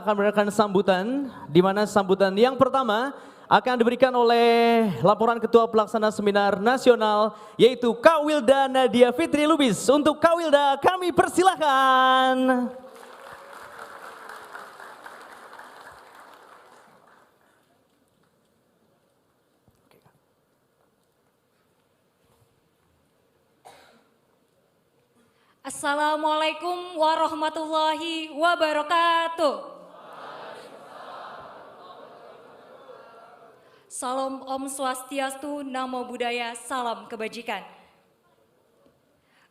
kita akan memberikan sambutan, di mana sambutan yang pertama akan diberikan oleh laporan Ketua Pelaksana Seminar Nasional, yaitu Kak Wilda Nadia Fitri Lubis. Untuk Kak Wilda, kami persilahkan. Assalamualaikum warahmatullahi wabarakatuh. Salam Om Swastiastu, Namo Buddhaya, salam kebajikan.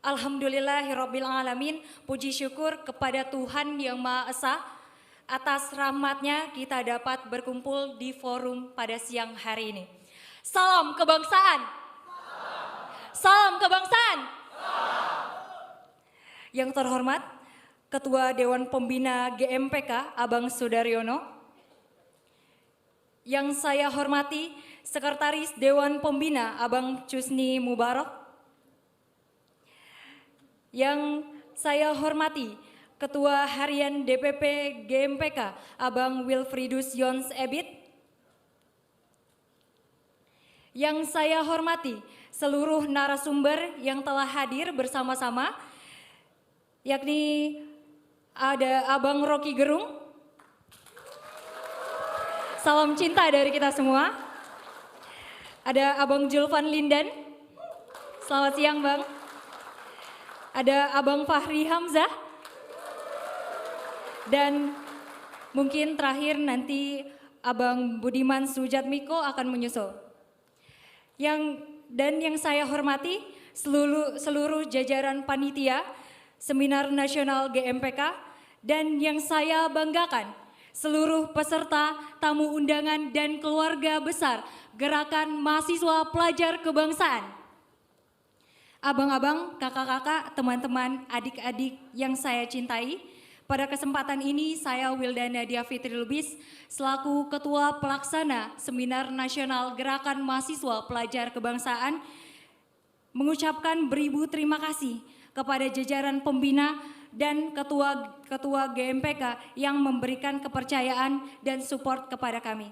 Alhamdulillahirabbil alamin, puji syukur kepada Tuhan Yang Maha Esa atas rahmatnya kita dapat berkumpul di forum pada siang hari ini. Salam kebangsaan. Salam kebangsaan. Yang terhormat Ketua Dewan Pembina GMPK Abang Sudaryono, yang saya hormati Sekretaris Dewan Pembina Abang Cusni Mubarak, yang saya hormati Ketua Harian DPP GMPK Abang Wilfridus Yons Ebit, yang saya hormati seluruh narasumber yang telah hadir bersama-sama, yakni ada Abang Rocky Gerung, salam cinta dari kita semua. Ada Abang Julvan Lindan, selamat siang Bang. Ada Abang Fahri Hamzah, dan mungkin terakhir nanti Abang Budiman Sujatmiko akan menyusul. Yang saya hormati seluruh jajaran panitia Seminar Nasional GMPK, dan yang saya banggakan seluruh peserta, tamu undangan dan keluarga besar Gerakan Mahasiswa Pelajar Kebangsaan. Abang-abang, kakak-kakak, teman-teman, adik-adik yang saya cintai, pada kesempatan ini saya Wilda Nadia Fitri Lubis selaku Ketua Pelaksana Seminar Nasional Gerakan Mahasiswa Pelajar Kebangsaan mengucapkan beribu terima kasih kepada jajaran pembina dan ketua GMPK yang memberikan kepercayaan dan support kepada kami.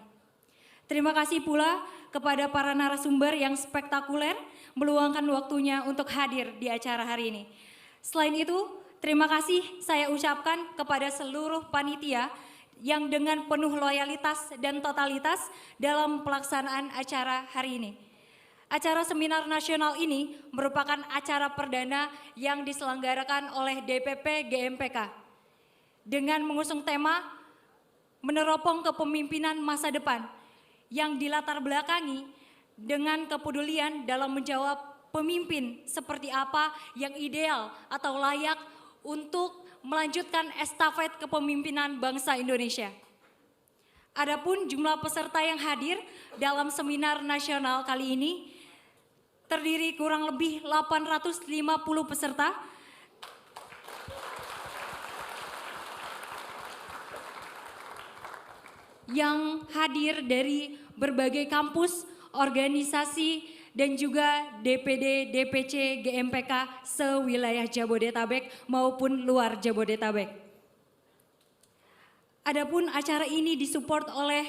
Terima kasih pula kepada para narasumber yang spektakuler meluangkan waktunya untuk hadir di acara hari ini. Selain itu, terima kasih saya ucapkan kepada seluruh panitia yang dengan penuh loyalitas dan totalitas dalam pelaksanaan acara hari ini. Acara seminar nasional ini merupakan acara perdana yang diselenggarakan oleh DPP GMPK dengan mengusung tema meneropong kepemimpinan masa depan yang dilatar belakangi dengan kepedulian dalam menjawab pemimpin seperti apa yang ideal atau layak untuk melanjutkan estafet kepemimpinan bangsa Indonesia. Adapun jumlah peserta yang hadir dalam seminar nasional kali ini terdiri kurang lebih 850 peserta yang hadir dari berbagai kampus, organisasi, dan juga DPD, DPC, GMPK sewilayah Jabodetabek maupun luar Jabodetabek. Adapun acara ini disupport oleh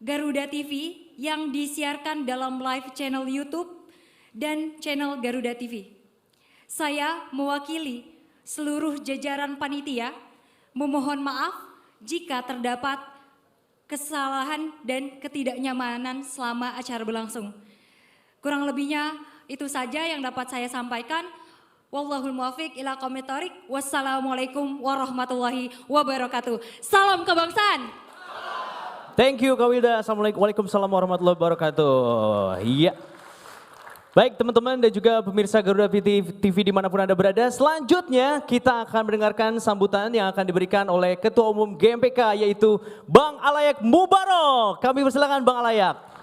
Garuda TV yang disiarkan dalam live channel YouTube dan channel Garuda TV. Saya mewakili seluruh jajaran panitia memohon maaf jika terdapat kesalahan dan ketidaknyamanan selama acara berlangsung. Kurang lebihnya itu saja yang dapat saya sampaikan. Wallahul muwaffiq ila aqwamit thoriq. Wassalamualaikum warahmatullahi wabarakatuh. Salam kebangsaan. Thank you Kak Wilda. Assalamualaikum, waalaikumsalam warahmatullahi wabarakatuh. Iya. Baik teman-teman dan juga pemirsa Garuda TV dimanapun Anda berada, selanjutnya kita akan mendengarkan sambutan yang akan diberikan oleh Ketua Umum GMPK yaitu Bang Alayak Mubarok. Kami persilakan Bang Alayak.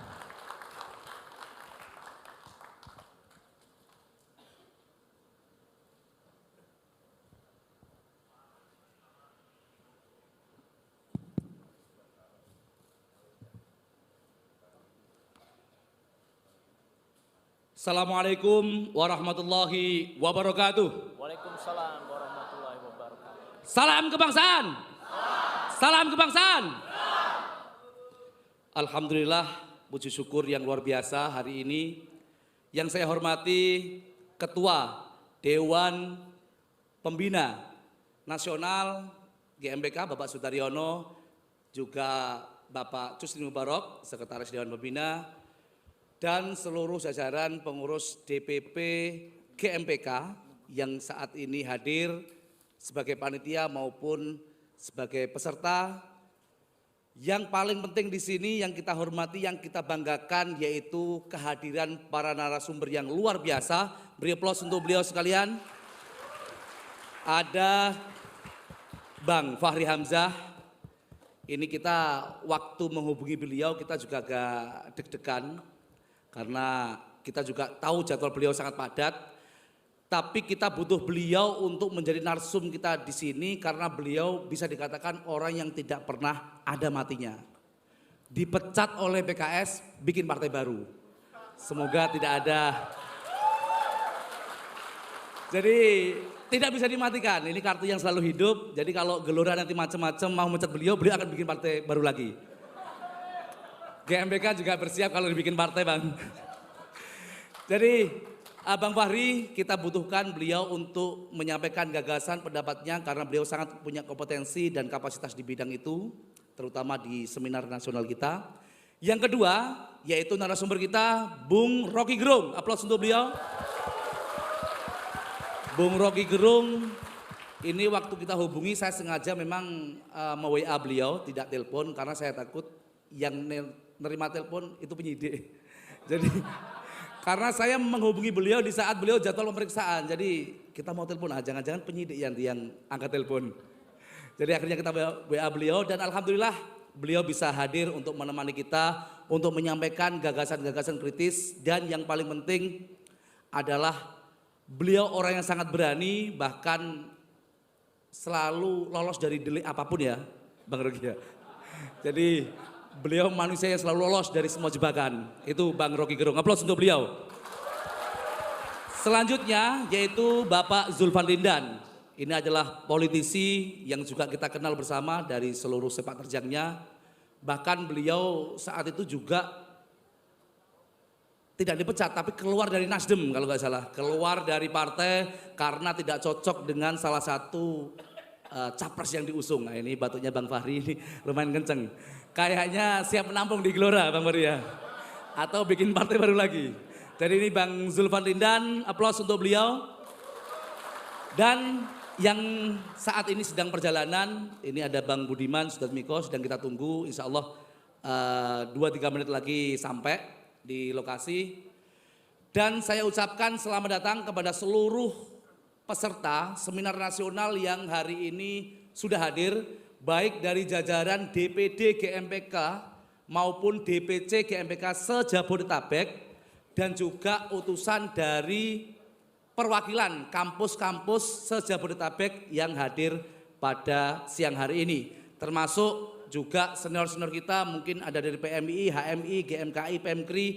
Assalamualaikum warahmatullahi wabarakatuh. Waalaikumsalam warahmatullahi wabarakatuh. Salam kebangsaan. Salam kebangsaan. Alhamdulillah, puji syukur yang luar biasa hari ini. Yang saya hormati Ketua Dewan Pembina Nasional GMBK Bapak Sudaryono, juga Bapak Cusri Mubarok, Sekretaris Dewan Pembina, dan seluruh jajaran pengurus DPP GMBK yang saat ini hadir sebagai panitia maupun sebagai peserta. Yang paling penting di sini yang kita hormati, yang kita banggakan yaitu kehadiran para narasumber yang luar biasa. Beri aplaus untuk beliau sekalian. Ada Bang Fahri Hamzah. Ini kita waktu menghubungi beliau kita juga agak deg-degan karena kita juga tahu jadwal beliau sangat padat. Tapi kita butuh beliau untuk menjadi narsum kita di sini karena beliau bisa dikatakan orang yang tidak pernah ada matinya. Dipecat oleh PKS, bikin partai baru. Semoga tidak ada. Jadi tidak bisa dimatikan, ini kartu yang selalu hidup. Jadi kalau Gelora nanti macam-macam mau mecat beliau, beliau akan bikin partai baru lagi. GMBK juga bersiap kalau dibikin partai, Bang. Jadi Bang Fahri, kita butuhkan beliau untuk menyampaikan gagasan pendapatnya karena beliau sangat punya kompetensi dan kapasitas di bidang itu, terutama di seminar nasional kita. Yang kedua, yaitu narasumber kita, Bung Rocky Gerung. Aplaus untuk beliau. Bung Rocky Gerung, ini waktu kita hubungi saya sengaja memang me-WA beliau, tidak telepon karena saya takut yang nerima telepon itu penyidik. Jadi karena saya menghubungi beliau di saat beliau jadwal pemeriksaan, jadi kita mau telepon, jangan-jangan penyidik yang angkat telepon. Jadi akhirnya kita WA beliau dan alhamdulillah beliau bisa hadir untuk menemani kita, untuk menyampaikan gagasan-gagasan kritis dan yang paling penting adalah beliau orang yang sangat berani, bahkan selalu lolos dari delik apapun ya, Bang Rocky ya. Jadi beliau manusia yang selalu lolos dari semua jebakan. Itu Bang Rocky Gerung. Aplaus untuk beliau. Selanjutnya yaitu Bapak Zulfan Lindan. Ini adalah politisi yang juga kita kenal bersama dari seluruh sepak terjangnya. Bahkan beliau saat itu juga tidak dipecat tapi keluar dari Nasdem kalau nggak salah. Keluar dari partai karena tidak cocok dengan salah satu capres yang diusung. Nah ini batuknya Bang Fahri ini lumayan kenceng. Kayaknya siap menampung di Gelora Bang Fahri ya. Atau bikin partai baru lagi. Jadi ini Bang Zulfan Lindan, aplaus untuk beliau. Dan yang saat ini sedang perjalanan, ini ada Bang Budiman Sudatmiko, sedang kita tunggu. Insya Allah 2-3 menit lagi sampai di lokasi. Dan saya ucapkan selamat datang kepada seluruh peserta seminar nasional yang hari ini sudah hadir, baik dari jajaran DPD GMBK maupun DPC GMBK se-Jabodetabek dan juga utusan dari perwakilan kampus-kampus se-Jabodetabek yang hadir pada siang hari ini. Termasuk juga senior-senior kita mungkin ada dari PMI, HMI, GMKI, PMKRI,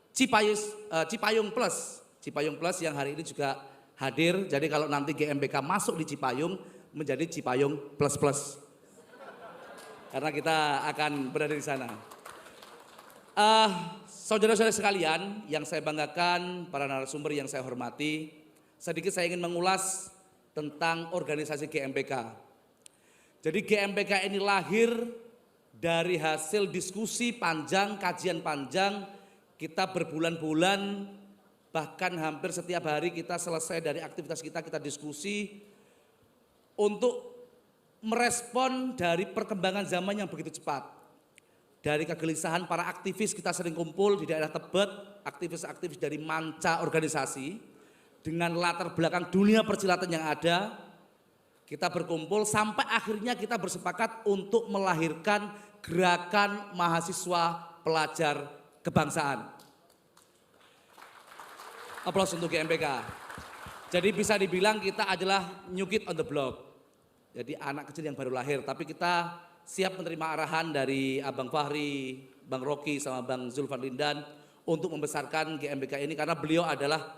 Cipayung Plus yang hari ini juga hadir. Jadi kalau nanti GMBK masuk di Cipayung menjadi Cipayung Plus. Karena kita akan berada di sana. Saudara-saudara sekalian yang saya banggakan, para narasumber yang saya hormati, sedikit saya ingin mengulas tentang organisasi GMBK. Jadi GMBK ini lahir dari hasil diskusi panjang, kajian panjang, kita berbulan-bulan, bahkan hampir setiap hari kita selesai dari aktivitas kita diskusi untuk merespon dari perkembangan zaman yang begitu cepat. Dari kegelisahan para aktivis kita sering kumpul di daerah Tebet, aktivis-aktivis dari manca organisasi, dengan latar belakang dunia persilatan yang ada, kita berkumpul sampai akhirnya kita bersepakat untuk melahirkan gerakan mahasiswa pelajar kebangsaan. Aplaus untuk GMBK. Jadi bisa dibilang kita adalah new kid on the block. Jadi anak kecil yang baru lahir, tapi kita siap menerima arahan dari Abang Fahri, Bang Rocky sama Bang Zulfan Lindan untuk membesarkan GMBK ini karena beliau adalah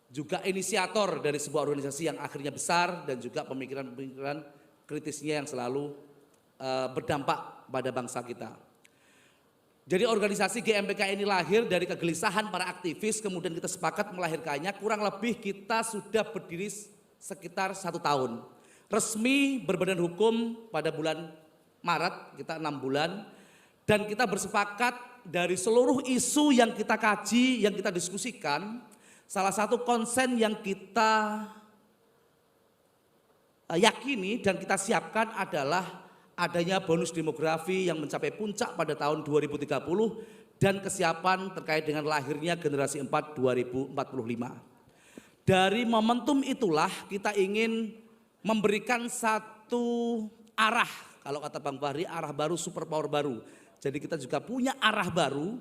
juga inisiator dari sebuah organisasi yang akhirnya besar dan juga pemikiran-pemikiran kritisnya yang selalu berdampak pada bangsa kita. Jadi organisasi GMPK ini lahir dari kegelisahan para aktivis, kemudian kita sepakat melahirkannya, kurang lebih kita sudah berdiri sekitar 1 tahun. Resmi berbadan hukum pada bulan Maret, kita 6 bulan, dan kita bersepakat dari seluruh isu yang kita kaji, yang kita diskusikan, salah satu konsen yang kita yakini dan kita siapkan adalah adanya bonus demografi yang mencapai puncak pada tahun 2030 dan kesiapan terkait dengan lahirnya generasi 4 2045. Dari momentum itulah kita ingin memberikan satu arah, kalau kata Bang Fahri, arah baru, superpower baru. Jadi kita juga punya arah baru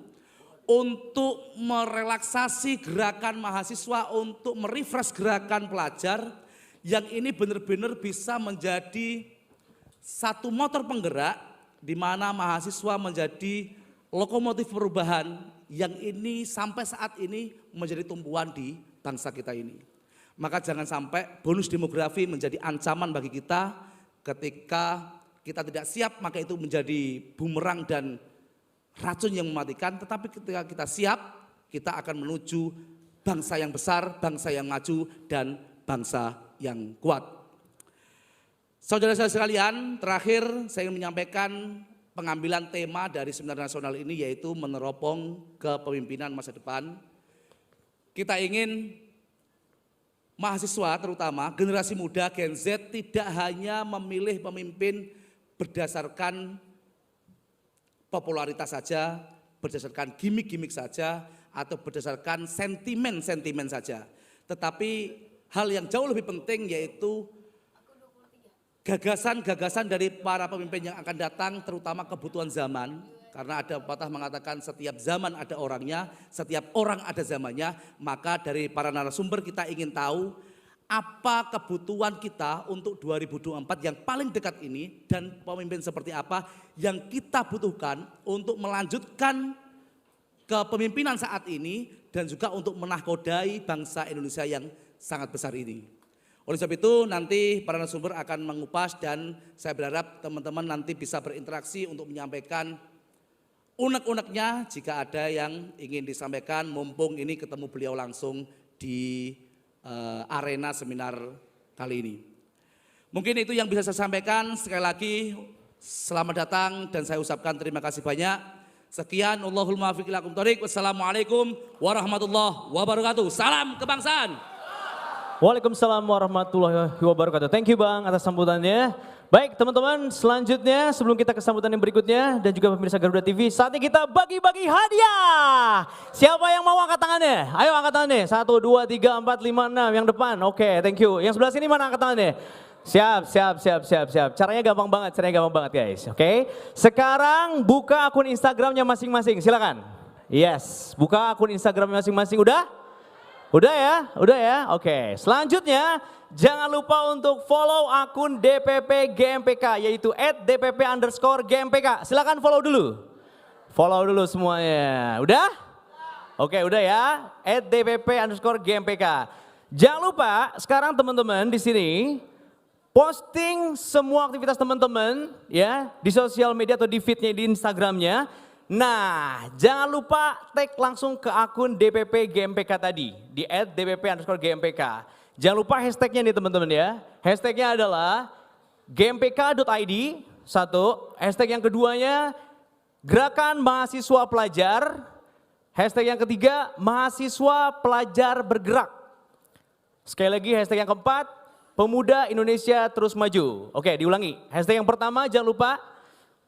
untuk merelaksasi gerakan mahasiswa, untuk merefresh gerakan pelajar yang ini benar-benar bisa menjadi satu motor penggerak di mana mahasiswa menjadi lokomotif perubahan yang ini sampai saat ini menjadi tumpuan di bangsa kita ini. Maka jangan sampai bonus demografi menjadi ancaman bagi kita ketika kita tidak siap, maka itu menjadi bumerang dan racun yang mematikan. Tetapi ketika kita siap, kita akan menuju bangsa yang besar, bangsa yang maju, dan bangsa yang kuat. Saudara-saudara sekalian, terakhir saya ingin menyampaikan pengambilan tema dari seminar nasional ini, yaitu meneropong kepemimpinan masa depan. Kita ingin mahasiswa, terutama generasi muda Gen Z, tidak hanya memilih pemimpin berdasarkan popularitas saja, berdasarkan gimmick-gimmick saja, atau berdasarkan sentimen-sentimen saja. Tetapi hal yang jauh lebih penting yaitu gagasan-gagasan dari para pemimpin yang akan datang, terutama kebutuhan zaman. Karena ada pepatah mengatakan setiap zaman ada orangnya, setiap orang ada zamannya. Maka dari para narasumber kita ingin tahu apa kebutuhan kita untuk 2024 yang paling dekat ini, dan pemimpin seperti apa yang kita butuhkan untuk melanjutkan kepemimpinan saat ini dan juga untuk menahkodai bangsa Indonesia yang sangat besar ini. Oleh sebab itu nanti para narasumber akan mengupas dan saya berharap teman-teman nanti bisa berinteraksi untuk menyampaikan unek-uneknya jika ada yang ingin disampaikan, mumpung ini ketemu beliau langsung di arena seminar kali ini. Mungkin itu yang bisa saya sampaikan. Sekali lagi selamat datang dan saya ucapkan terima kasih banyak. Sekian, Allahul muwaffiq ila aqwamit thoriq. Wassalamualaikum warahmatullahi wabarakatuh. Salam kebangsaan. Waalaikumsalam warahmatullahi wabarakatuh. Thank you Bang atas sambutannya. Baik teman-teman, selanjutnya sebelum kita ke sambutan yang berikutnya dan juga pemirsa Garuda TV, saatnya kita bagi-bagi hadiah. Siapa yang mau angkat tangannya? Ayo angkat tangannya. 1, 2, 3, 4, 5, 6 yang depan. Oke, thank you. Yang sebelah sini mana angkat tangannya? Siap. Caranya gampang banget guys. Oke. Sekarang buka akun Instagramnya masing-masing. Silakan. Yes, buka akun Instagramnya masing-masing. Udah ya. Oke. Selanjutnya jangan lupa untuk follow akun DPP GMPK yaitu @dpp_GMPK. Silakan follow dulu. Follow dulu semuanya. Udah? Oke, udah ya. @dpp_GMPK. Jangan lupa sekarang teman-teman di sini posting semua aktivitas teman-teman ya di sosial media atau di feednya di Instagramnya. Nah, jangan lupa tag langsung ke akun DPP GMPK tadi di @dpp_GMPK. Jangan lupa hashtagnya nih teman-teman ya. Hashtagnya adalah gmpk.id, satu. Hashtag yang keduanya Gerakan Mahasiswa Pelajar. Hashtag yang ketiga Mahasiswa Pelajar Bergerak. Sekali lagi hashtag yang keempat Pemuda Indonesia Terus Maju. Oke, diulangi. Hashtag yang pertama jangan lupa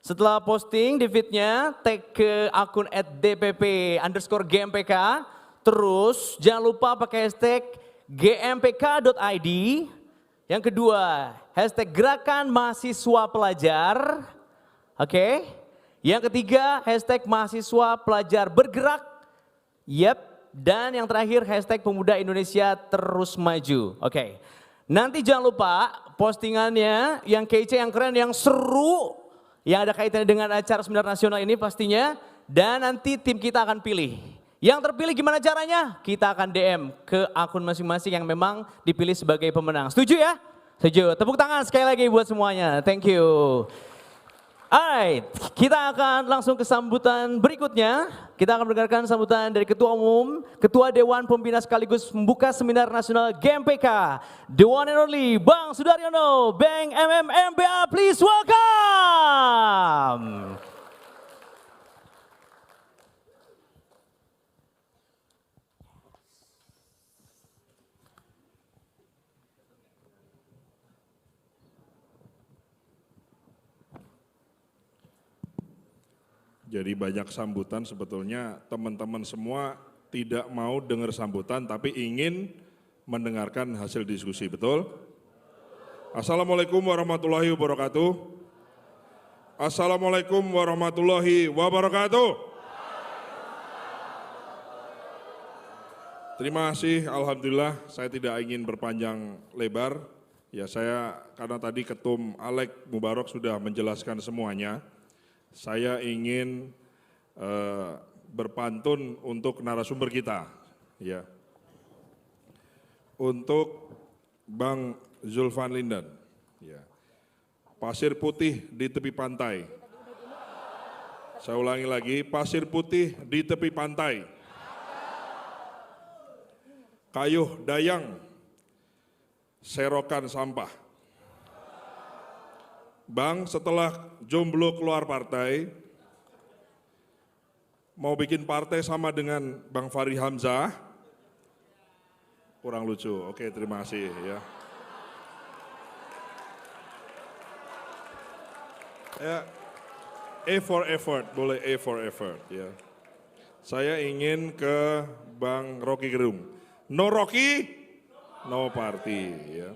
setelah posting di feednya, tag ke akun @dpp_GMPK. Terus jangan lupa pakai hashtag gmpk.id. Yang kedua, hashtag Gerakan Mahasiswa Pelajar. Oke. Yang ketiga, hashtag Mahasiswa Pelajar Bergerak. Yep. Dan yang terakhir, hashtag Pemuda Indonesia Terus Maju. Oke. Nanti jangan lupa postingannya yang kece, yang keren, yang seru, yang ada kaitannya dengan acara seminar nasional ini pastinya. Dan nanti tim kita akan pilih. Yang terpilih gimana caranya? Kita akan DM ke akun masing-masing yang memang dipilih sebagai pemenang. Setuju ya? Setuju. Tepuk tangan sekali lagi buat semuanya. Thank you. Alright, kita akan langsung ke sambutan berikutnya. Kita akan mendengarkan sambutan dari Ketua Umum, Ketua Dewan Pembina sekaligus membuka Seminar Nasional GMPK, the one and only Bang Sudaryono, Bank MBA, please welcome. Jadi banyak sambutan, sebetulnya teman-teman semua tidak mau dengar sambutan tapi ingin mendengarkan hasil diskusi, betul? Assalamualaikum warahmatullahi wabarakatuh. Assalamualaikum warahmatullahi wabarakatuh. Terima kasih, alhamdulillah saya tidak ingin berpanjang lebar. Ya saya, karena tadi Ketum Alek Mubarok sudah menjelaskan semuanya. Saya ingin berpantun untuk narasumber kita, ya. Untuk Bang Zulfan Lindan, ya. Pasir putih di tepi pantai. Saya ulangi lagi, pasir putih di tepi pantai. Kayuh dayang, serokan sampah. Bang, setelah jomblo keluar partai, mau bikin partai sama dengan Bang Fahri Hamzah, kurang lucu. Oke, terima kasih ya. Ya, A for effort, boleh A for effort ya. Saya ingin ke Bang Rocky Gerung. No Rocky, no party ya.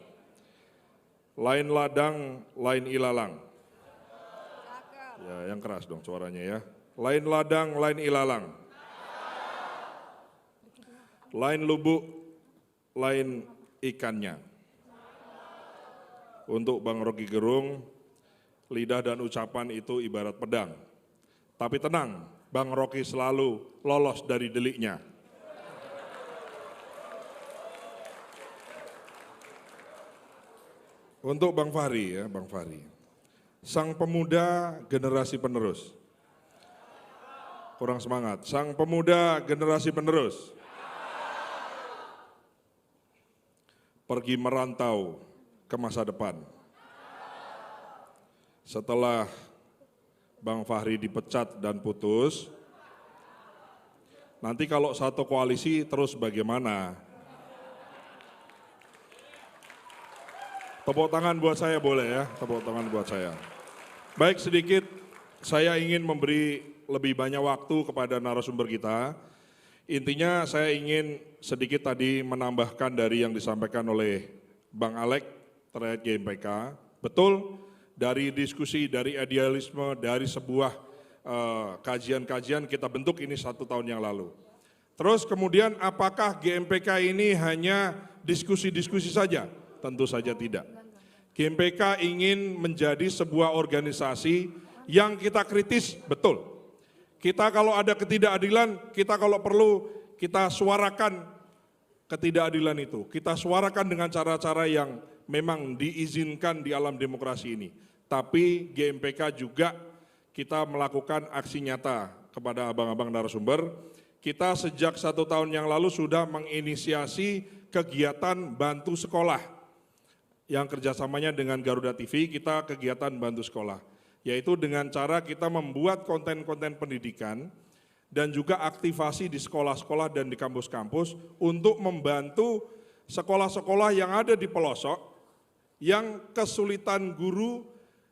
Lain ladang, lain ilalang. Ya, yang keras dong suaranya ya. Lain ladang, lain ilalang. Lain lubuk, lain ikannya. Untuk Bang Rocky Gerung, lidah dan ucapan itu ibarat pedang. Tapi tenang, Bang Rocky selalu lolos dari deliknya. Untuk Bang Fahri ya, Bang Fahri. Sang pemuda generasi penerus. Kurang semangat. Sang pemuda generasi penerus. Pergi merantau ke masa depan. Setelah Bang Fahri dipecat dan putus, nanti kalau satu koalisi terus bagaimana? Tepuk tangan buat saya boleh ya, tepuk tangan buat saya. Baik, sedikit saya ingin memberi lebih banyak waktu kepada narasumber kita. Intinya saya ingin sedikit tadi menambahkan dari yang disampaikan oleh Bang Alek terkait GMPK. Betul, dari diskusi, dari idealisme, dari sebuah kajian-kajian kita bentuk ini 1 tahun yang lalu. Terus kemudian apakah GMPK ini hanya diskusi-diskusi saja? Tentu saja tidak. GMPK ingin menjadi sebuah organisasi yang kita kritis, betul. Kita kalau ada ketidakadilan, kita kalau perlu kita suarakan ketidakadilan itu. Kita suarakan dengan cara-cara yang memang diizinkan di alam demokrasi ini. Tapi GMPK juga kita melakukan aksi nyata kepada abang-abang narasumber. Kita sejak 1 tahun yang lalu sudah menginisiasi kegiatan bantu sekolah. Yang kerjasamanya dengan Garuda TV, kita kegiatan bantu sekolah. Yaitu dengan cara kita membuat konten-konten pendidikan dan juga aktivasi di sekolah-sekolah dan di kampus-kampus untuk membantu sekolah-sekolah yang ada di pelosok, yang kesulitan guru,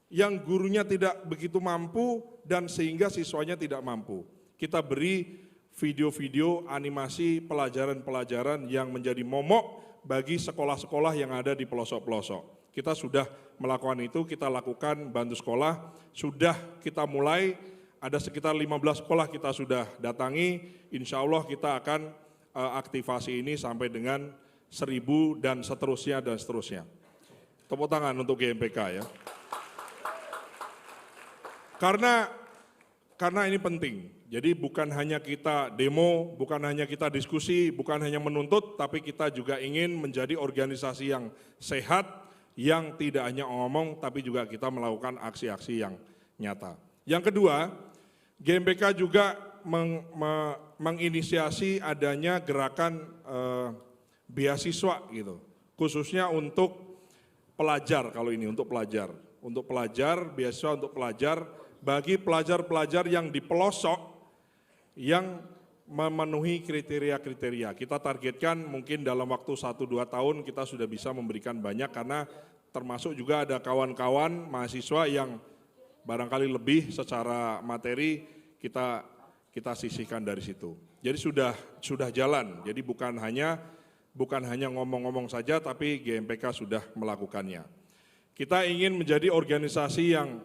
yang gurunya tidak begitu mampu dan sehingga siswanya tidak mampu. Kita beri video-video animasi pelajaran-pelajaran yang menjadi momok bagi sekolah-sekolah yang ada di pelosok-pelosok. Kita sudah melakukan itu, kita lakukan bantu sekolah, sudah kita mulai, ada sekitar 15 sekolah kita sudah datangi, insya Allah kita akan aktivasi ini sampai dengan 1000 dan seterusnya dan seterusnya. Tepuk tangan untuk GMPK ya. Karena ini penting. Jadi bukan hanya kita demo, bukan hanya kita diskusi, bukan hanya menuntut, tapi kita juga ingin menjadi organisasi yang sehat, yang tidak hanya ngomong, tapi juga kita melakukan aksi-aksi yang nyata. Yang kedua, GMPK juga menginisiasi adanya gerakan beasiswa gitu, khususnya untuk pelajar kalau ini, untuk pelajar, beasiswa untuk pelajar, bagi pelajar-pelajar yang di pelosok yang memenuhi kriteria-kriteria. Kita targetkan mungkin dalam waktu 1-2 tahun kita sudah bisa memberikan banyak, karena termasuk juga ada kawan-kawan mahasiswa yang barangkali lebih secara materi kita sisihkan dari situ. Jadi sudah jalan, jadi bukan hanya ngomong-ngomong saja, tapi GMPK sudah melakukannya. Kita ingin menjadi organisasi yang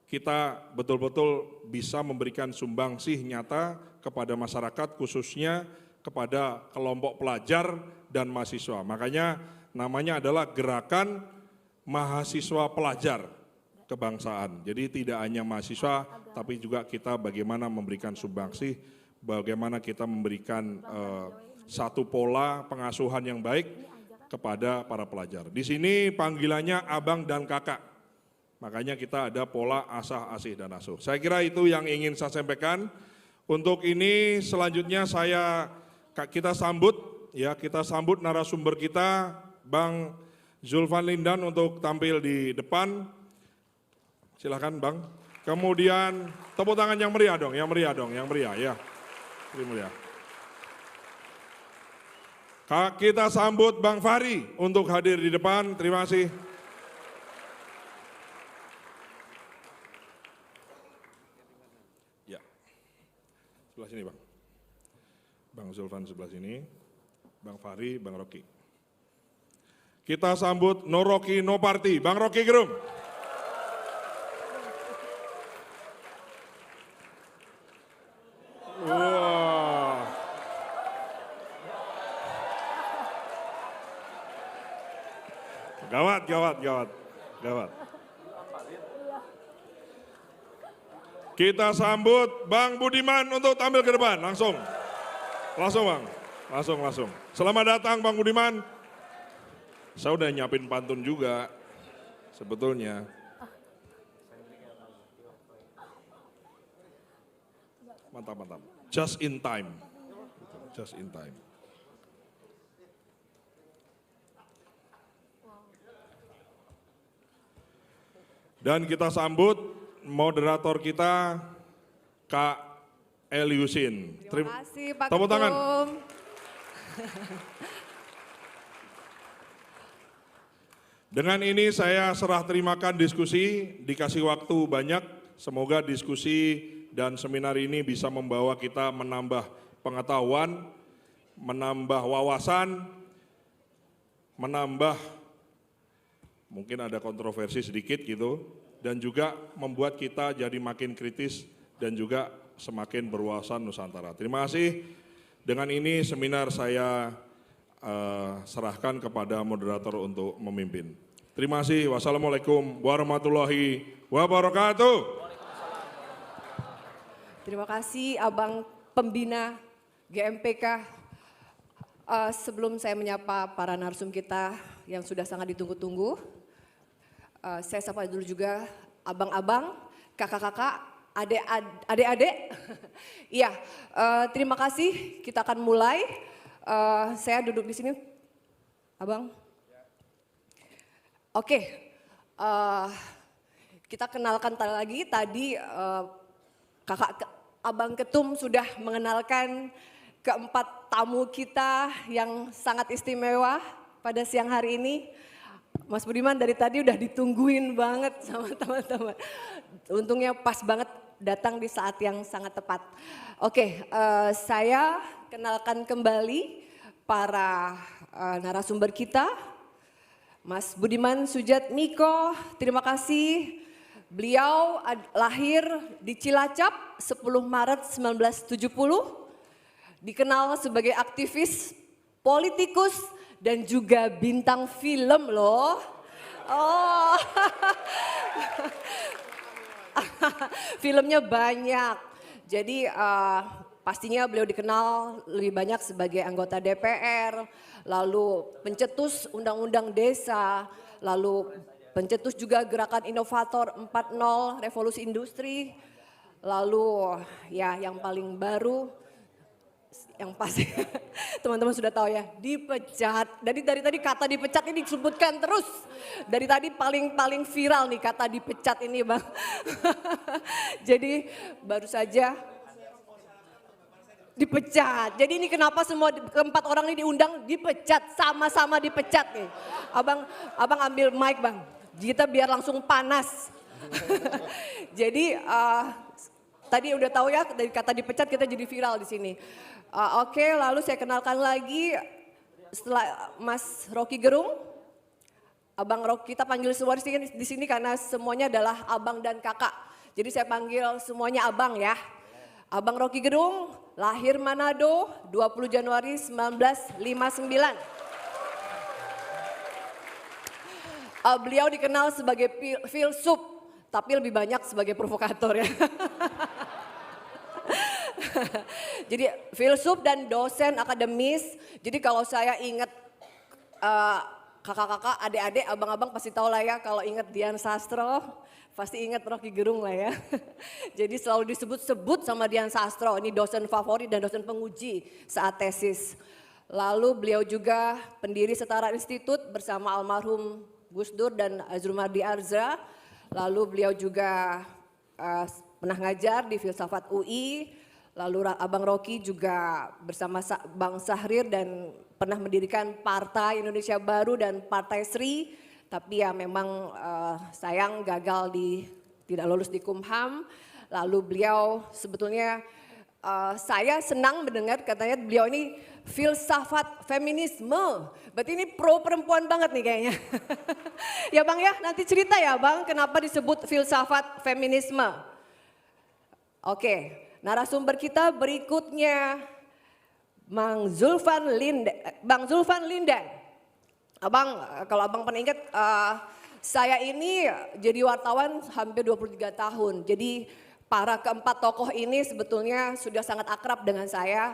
kita betul-betul bisa memberikan sumbangsih nyata kepada masyarakat, khususnya kepada kelompok pelajar dan mahasiswa. Makanya namanya adalah Gerakan Mahasiswa Pelajar Kebangsaan. Jadi tidak hanya mahasiswa, tapi juga kita bagaimana memberikan sumbangsih, bagaimana kita memberikan satu pola pengasuhan yang baik kepada para pelajar. Di sini panggilannya abang dan kakak. Makanya kita ada pola asah, asih, dan asuh. Saya kira itu yang ingin saya sampaikan. Untuk ini selanjutnya kita sambut narasumber kita, Bang Zulfan Lindan, untuk tampil di depan. Silakan Bang. Kemudian tepuk tangan yang meriah dong, yang meriah ya. Lebih meriah. Kita sambut Bang Fahri untuk hadir di depan. Terima kasih. Sebelah sini Bang. Bang Zulfan sebelah sini, Bang Fahri, Bang Rocky. Kita sambut No Rocky No Party, Bang Rocky Gerung. Wah. Gawat. Kita sambut Bang Budiman untuk tampil ke depan, langsung Bang, langsung. Selamat datang Bang Budiman. Saya udah nyiapin pantun juga, sebetulnya. Mantap. Just in time. Dan kita sambut moderator kita, Kak Eliusin. Terima kasih Pak Tepuk tangan. Ketum. Dengan ini saya serah terimakan diskusi, dikasih waktu banyak. Semoga diskusi dan seminar ini bisa membawa kita menambah pengetahuan, menambah wawasan, menambah mungkin ada kontroversi sedikit gitu, dan juga membuat kita jadi makin kritis dan juga semakin berwawasan Nusantara. Terima kasih. Dengan ini seminar saya serahkan kepada moderator untuk memimpin. Terima kasih. Wassalamualaikum warahmatullahi wabarakatuh. Terima kasih Abang Pembina GMPK. Sebelum saya menyapa para narsum kita yang sudah sangat ditunggu-tunggu, saya sapa dulu juga abang-abang, kakak-kakak, adik-adik. Iya, terima kasih. Kita akan mulai. Saya duduk di sini, abang. Oke, kita kenalkan lagi. Tadi abang Ketum sudah mengenalkan keempat tamu kita yang sangat istimewa pada siang hari ini. Mas Budiman dari tadi udah ditungguin banget sama teman-teman. Untungnya pas banget datang di saat yang sangat tepat. Oke, saya kenalkan kembali para narasumber kita. Mas Budiman Sujatmiko, terima kasih. Beliau lahir di Cilacap 10 Maret 1970. Dikenal sebagai aktivis, politikus, dan juga bintang film loh. Oh, filmnya banyak. Jadi pastinya beliau dikenal lebih banyak sebagai anggota DPR, lalu pencetus undang-undang desa, lalu pencetus juga gerakan inovator 4.0 revolusi industri. Lalu ya yang paling baru, yang pasti teman-teman sudah tahu ya, dipecat. Dari tadi kata dipecat ini disebutkan terus. Dari tadi paling viral nih kata dipecat ini Bang. Jadi baru saja dipecat. Jadi ini kenapa semua keempat orang ini diundang dipecat, sama-sama dipecat nih. Abang ambil mic Bang, kita biar langsung panas. Jadi tadi udah tahu ya dari kata dipecat kita jadi viral di sini. Oke, lalu saya kenalkan lagi setelah Mas Rocky Gerung. Abang Rocky, kita panggil semua di sini karena semuanya adalah abang dan kakak. Jadi saya panggil semuanya abang ya. Abang Rocky Gerung, lahir Manado 20 Januari 1959. Beliau dikenal sebagai filsuf, tapi lebih banyak sebagai provokator ya. Jadi filsuf dan dosen akademis. Jadi kalau saya ingat kakak-kakak, adik-adik, abang-abang pasti tahu lah ya kalau ingat Dian Sastro, pasti ingat Rocky Gerung lah ya. Jadi selalu disebut-sebut sama Dian Sastro, ini dosen favorit dan dosen penguji saat tesis. Lalu beliau juga pendiri Setara Institut bersama almarhum Gus Dur dan Azrumardi Arza. Lalu beliau juga pernah ngajar di Filsafat UI. Lalu Abang Rocky juga bersama Bang Sahrir dan pernah mendirikan Partai Indonesia Baru dan Partai Sri. Tapi ya memang sayang gagal tidak lulus di Kumham. Lalu beliau sebetulnya saya senang mendengar katanya beliau ini filsafat feminisme. Berarti ini pro perempuan banget nih kayaknya. Ya Bang ya, nanti cerita ya Bang kenapa disebut filsafat feminisme. Oke, narasumber kita berikutnya Bang Zulfan Lindan. Abang, kalau abang pernah ingat, saya ini jadi wartawan hampir 23 tahun. Jadi para keempat tokoh ini sebetulnya sudah sangat akrab dengan saya.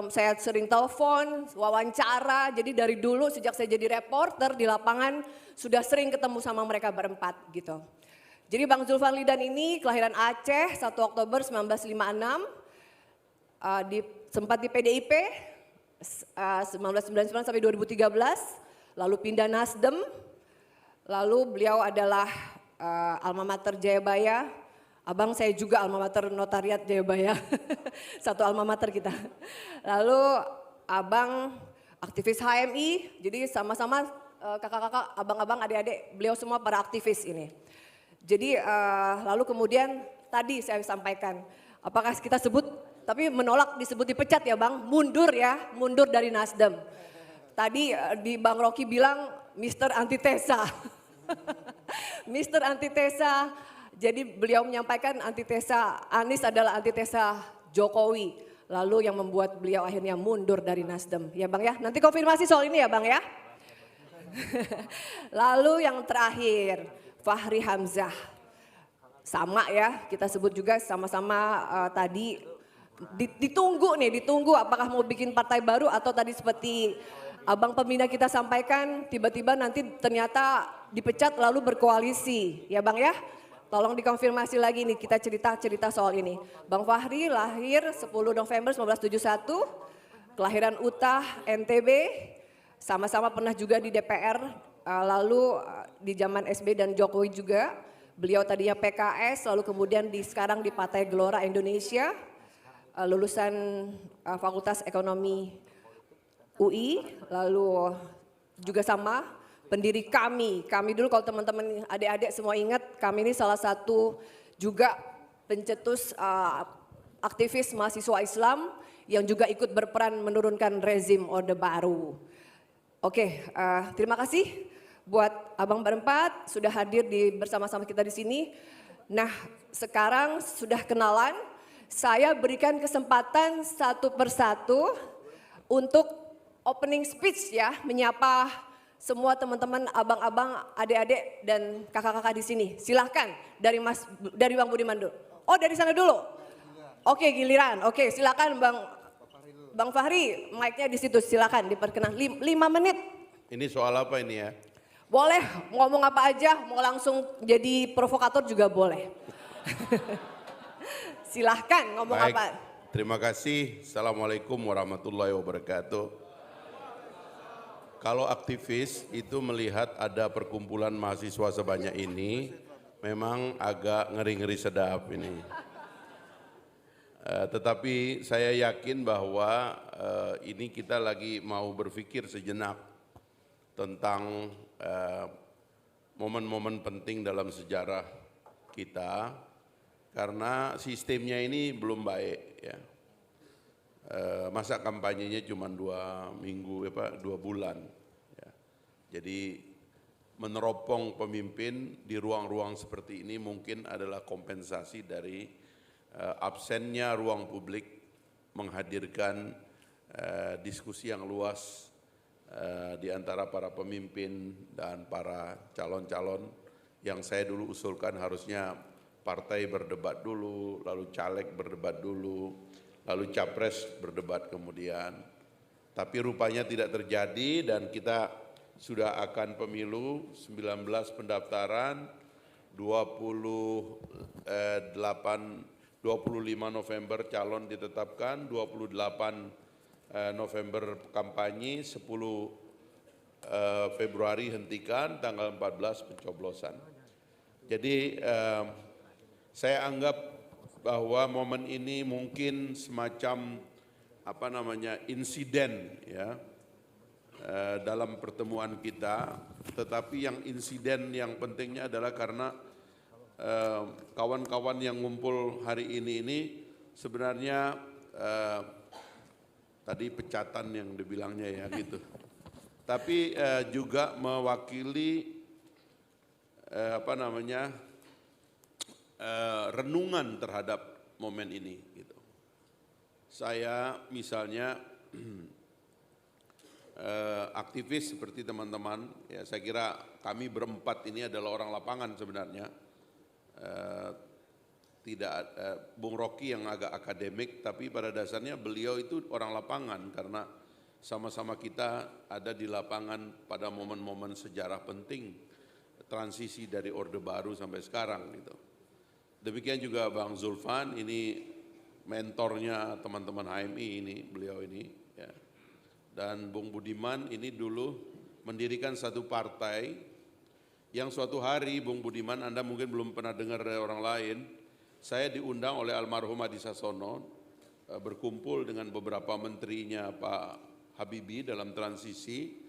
Saya sering telepon, wawancara. Jadi dari dulu sejak saya jadi reporter di lapangan sudah sering ketemu sama mereka berempat gitu. Jadi Bang Zulfan Lindan ini kelahiran Aceh 1 Oktober 1956. Sempat di PDIP 1999 sampai 2013. Lalu pindah Nasdem, lalu beliau adalah alma mater Jayabaya. Abang saya juga alma mater Notariat Jayabaya, satu alma mater kita. Lalu abang aktivis HMI, jadi sama-sama kakak-kakak, abang-abang, adik-adik, beliau semua para aktivis ini. Jadi lalu kemudian tadi saya sampaikan, apakah kita sebut, tapi menolak disebut dipecat ya Bang, mundur ya, mundur dari Nasdem. Tadi di Bang Rocky bilang Mr. Antitesa. Mr. Antitesa, jadi beliau menyampaikan antitesa Anies adalah antitesa Jokowi. Lalu yang membuat beliau akhirnya mundur dari Nasdem. Ya Bang ya, nanti konfirmasi soal ini ya Bang ya. Lalu yang terakhir, Fahri Hamzah. Sama ya, kita sebut juga sama-sama tadi ditunggu apakah mau bikin partai baru atau tadi seperti Abang pembina kita sampaikan tiba-tiba nanti ternyata dipecat lalu berkoalisi ya Bang ya. Tolong dikonfirmasi lagi nih kita cerita soal ini. Bang Fahri lahir 10 November 1971, kelahiran Utah NTB, sama-sama pernah juga di DPR, lalu di zaman SB dan Jokowi juga. Beliau tadinya PKS lalu kemudian sekarang di Partai Gelora Indonesia, lulusan Fakultas Ekonomi UI, lalu juga sama pendiri kami dulu kalau teman-teman adik-adik semua ingat, kami ini salah satu juga pencetus aktivis mahasiswa Islam yang juga ikut berperan menurunkan rezim Orde Baru. Oke, terima kasih buat abang berempat sudah hadir bersama-sama kita di sini. Nah, sekarang sudah kenalan, saya berikan kesempatan satu persatu untuk opening speech ya, menyapa semua teman-teman, abang-abang, adik-adik dan kakak-kakak di sini. Silahkan dari Bang Budiman dulu. Oh dari sana dulu. Oke giliran. Oke silakan Bang Fahri, mic-nya di situ. Silakan diperkenan 5 menit. Ini soal apa ini ya? Boleh ngomong apa aja, mau langsung jadi provokator juga boleh. Silahkan ngomong Baik, apa. terima kasih. Assalamualaikum warahmatullahi wabarakatuh. Kalau aktivis itu melihat ada perkumpulan mahasiswa sebanyak ini, memang agak ngeri-ngeri sedap ini. Tetapi saya yakin bahwa ini kita lagi mau berpikir sejenak tentang momen-momen penting dalam sejarah kita, karena sistemnya ini belum baik ya. Masa kampanyenya cuma 2 minggu, 2 bulan. Ya. Jadi meneropong pemimpin di ruang-ruang seperti ini mungkin adalah kompensasi dari absennya ruang publik menghadirkan diskusi yang luas di antara para pemimpin dan para calon-calon yang saya dulu usulkan harusnya partai berdebat dulu, lalu caleg berdebat dulu, lalu capres berdebat kemudian. Tapi rupanya tidak terjadi dan kita sudah akan pemilu 19 pendaftaran, 25 November calon ditetapkan, 28 November kampanye, 10 Februari hentikan, tanggal 14 pencoblosan. Jadi saya anggap bahwa momen ini mungkin semacam insiden ya dalam pertemuan kita, tetapi yang insiden yang pentingnya adalah karena kawan-kawan yang ngumpul hari ini sebenarnya tadi pecatan yang dibilangnya ya gitu, tapi juga mewakili renungan terhadap momen ini gitu. Saya misalnya aktivis seperti teman-teman, ya saya kira kami berempat ini adalah orang lapangan sebenarnya. Tidak Bung Rocky yang agak akademik, tapi pada dasarnya beliau itu orang lapangan karena sama-sama kita ada di lapangan pada momen-momen sejarah penting transisi dari Orde Baru sampai sekarang gitu. Demikian juga Bang Zulfan, ini mentornya teman-teman HMI ini, beliau ini ya. Dan Bung Budiman ini dulu mendirikan satu partai yang suatu hari Bung Budiman, Anda mungkin belum pernah dengar dari orang lain, saya diundang oleh almarhum Adi Sasono berkumpul dengan beberapa menterinya Pak Habibie dalam transisi.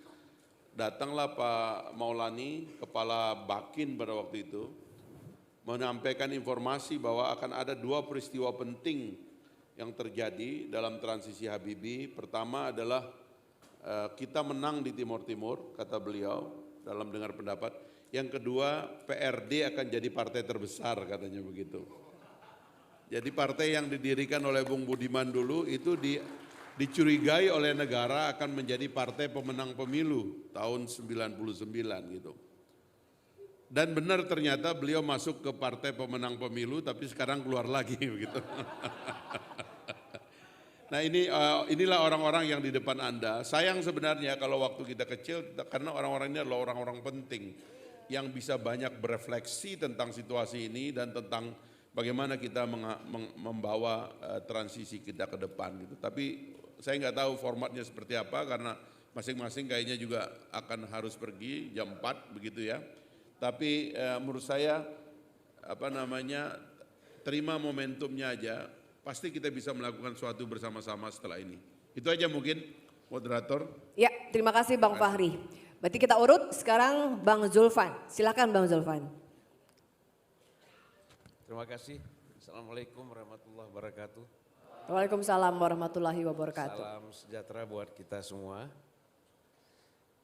Datanglah Pak Maulani, kepala Bakin pada waktu itu, menyampaikan informasi bahwa akan ada 2 peristiwa penting yang terjadi dalam transisi Habibie. Pertama adalah kita menang di Timur Timur, kata beliau dalam dengar pendapat. Yang kedua, PRD akan jadi partai terbesar, katanya begitu. Jadi partai yang didirikan oleh Bung Budiman dulu itu dicurigai oleh negara akan menjadi partai pemenang pemilu tahun 99 gitu. Dan benar ternyata beliau masuk ke partai pemenang pemilu tapi sekarang keluar lagi begitu. Nah inilah orang-orang yang di depan Anda. Sayang sebenarnya kalau waktu kita kecil karena orang-orang ini adalah orang-orang penting yang bisa banyak berefleksi tentang situasi ini dan tentang bagaimana kita membawa transisi kita ke depan gitu. Tapi saya nggak tahu formatnya seperti apa karena masing-masing kayaknya juga akan harus pergi jam 4 begitu ya. Tapi menurut saya terima momentumnya aja, pasti kita bisa melakukan sesuatu bersama-sama setelah ini. Itu aja mungkin, moderator. Ya, terima kasih Bang Fahri. Berarti kita urut sekarang Bang Zulfan. Silakan Bang Zulfan. Terima kasih. Assalamualaikum warahmatullahi wabarakatuh. Waalaikumsalam warahmatullahi wabarakatuh. Salam sejahtera buat kita semua.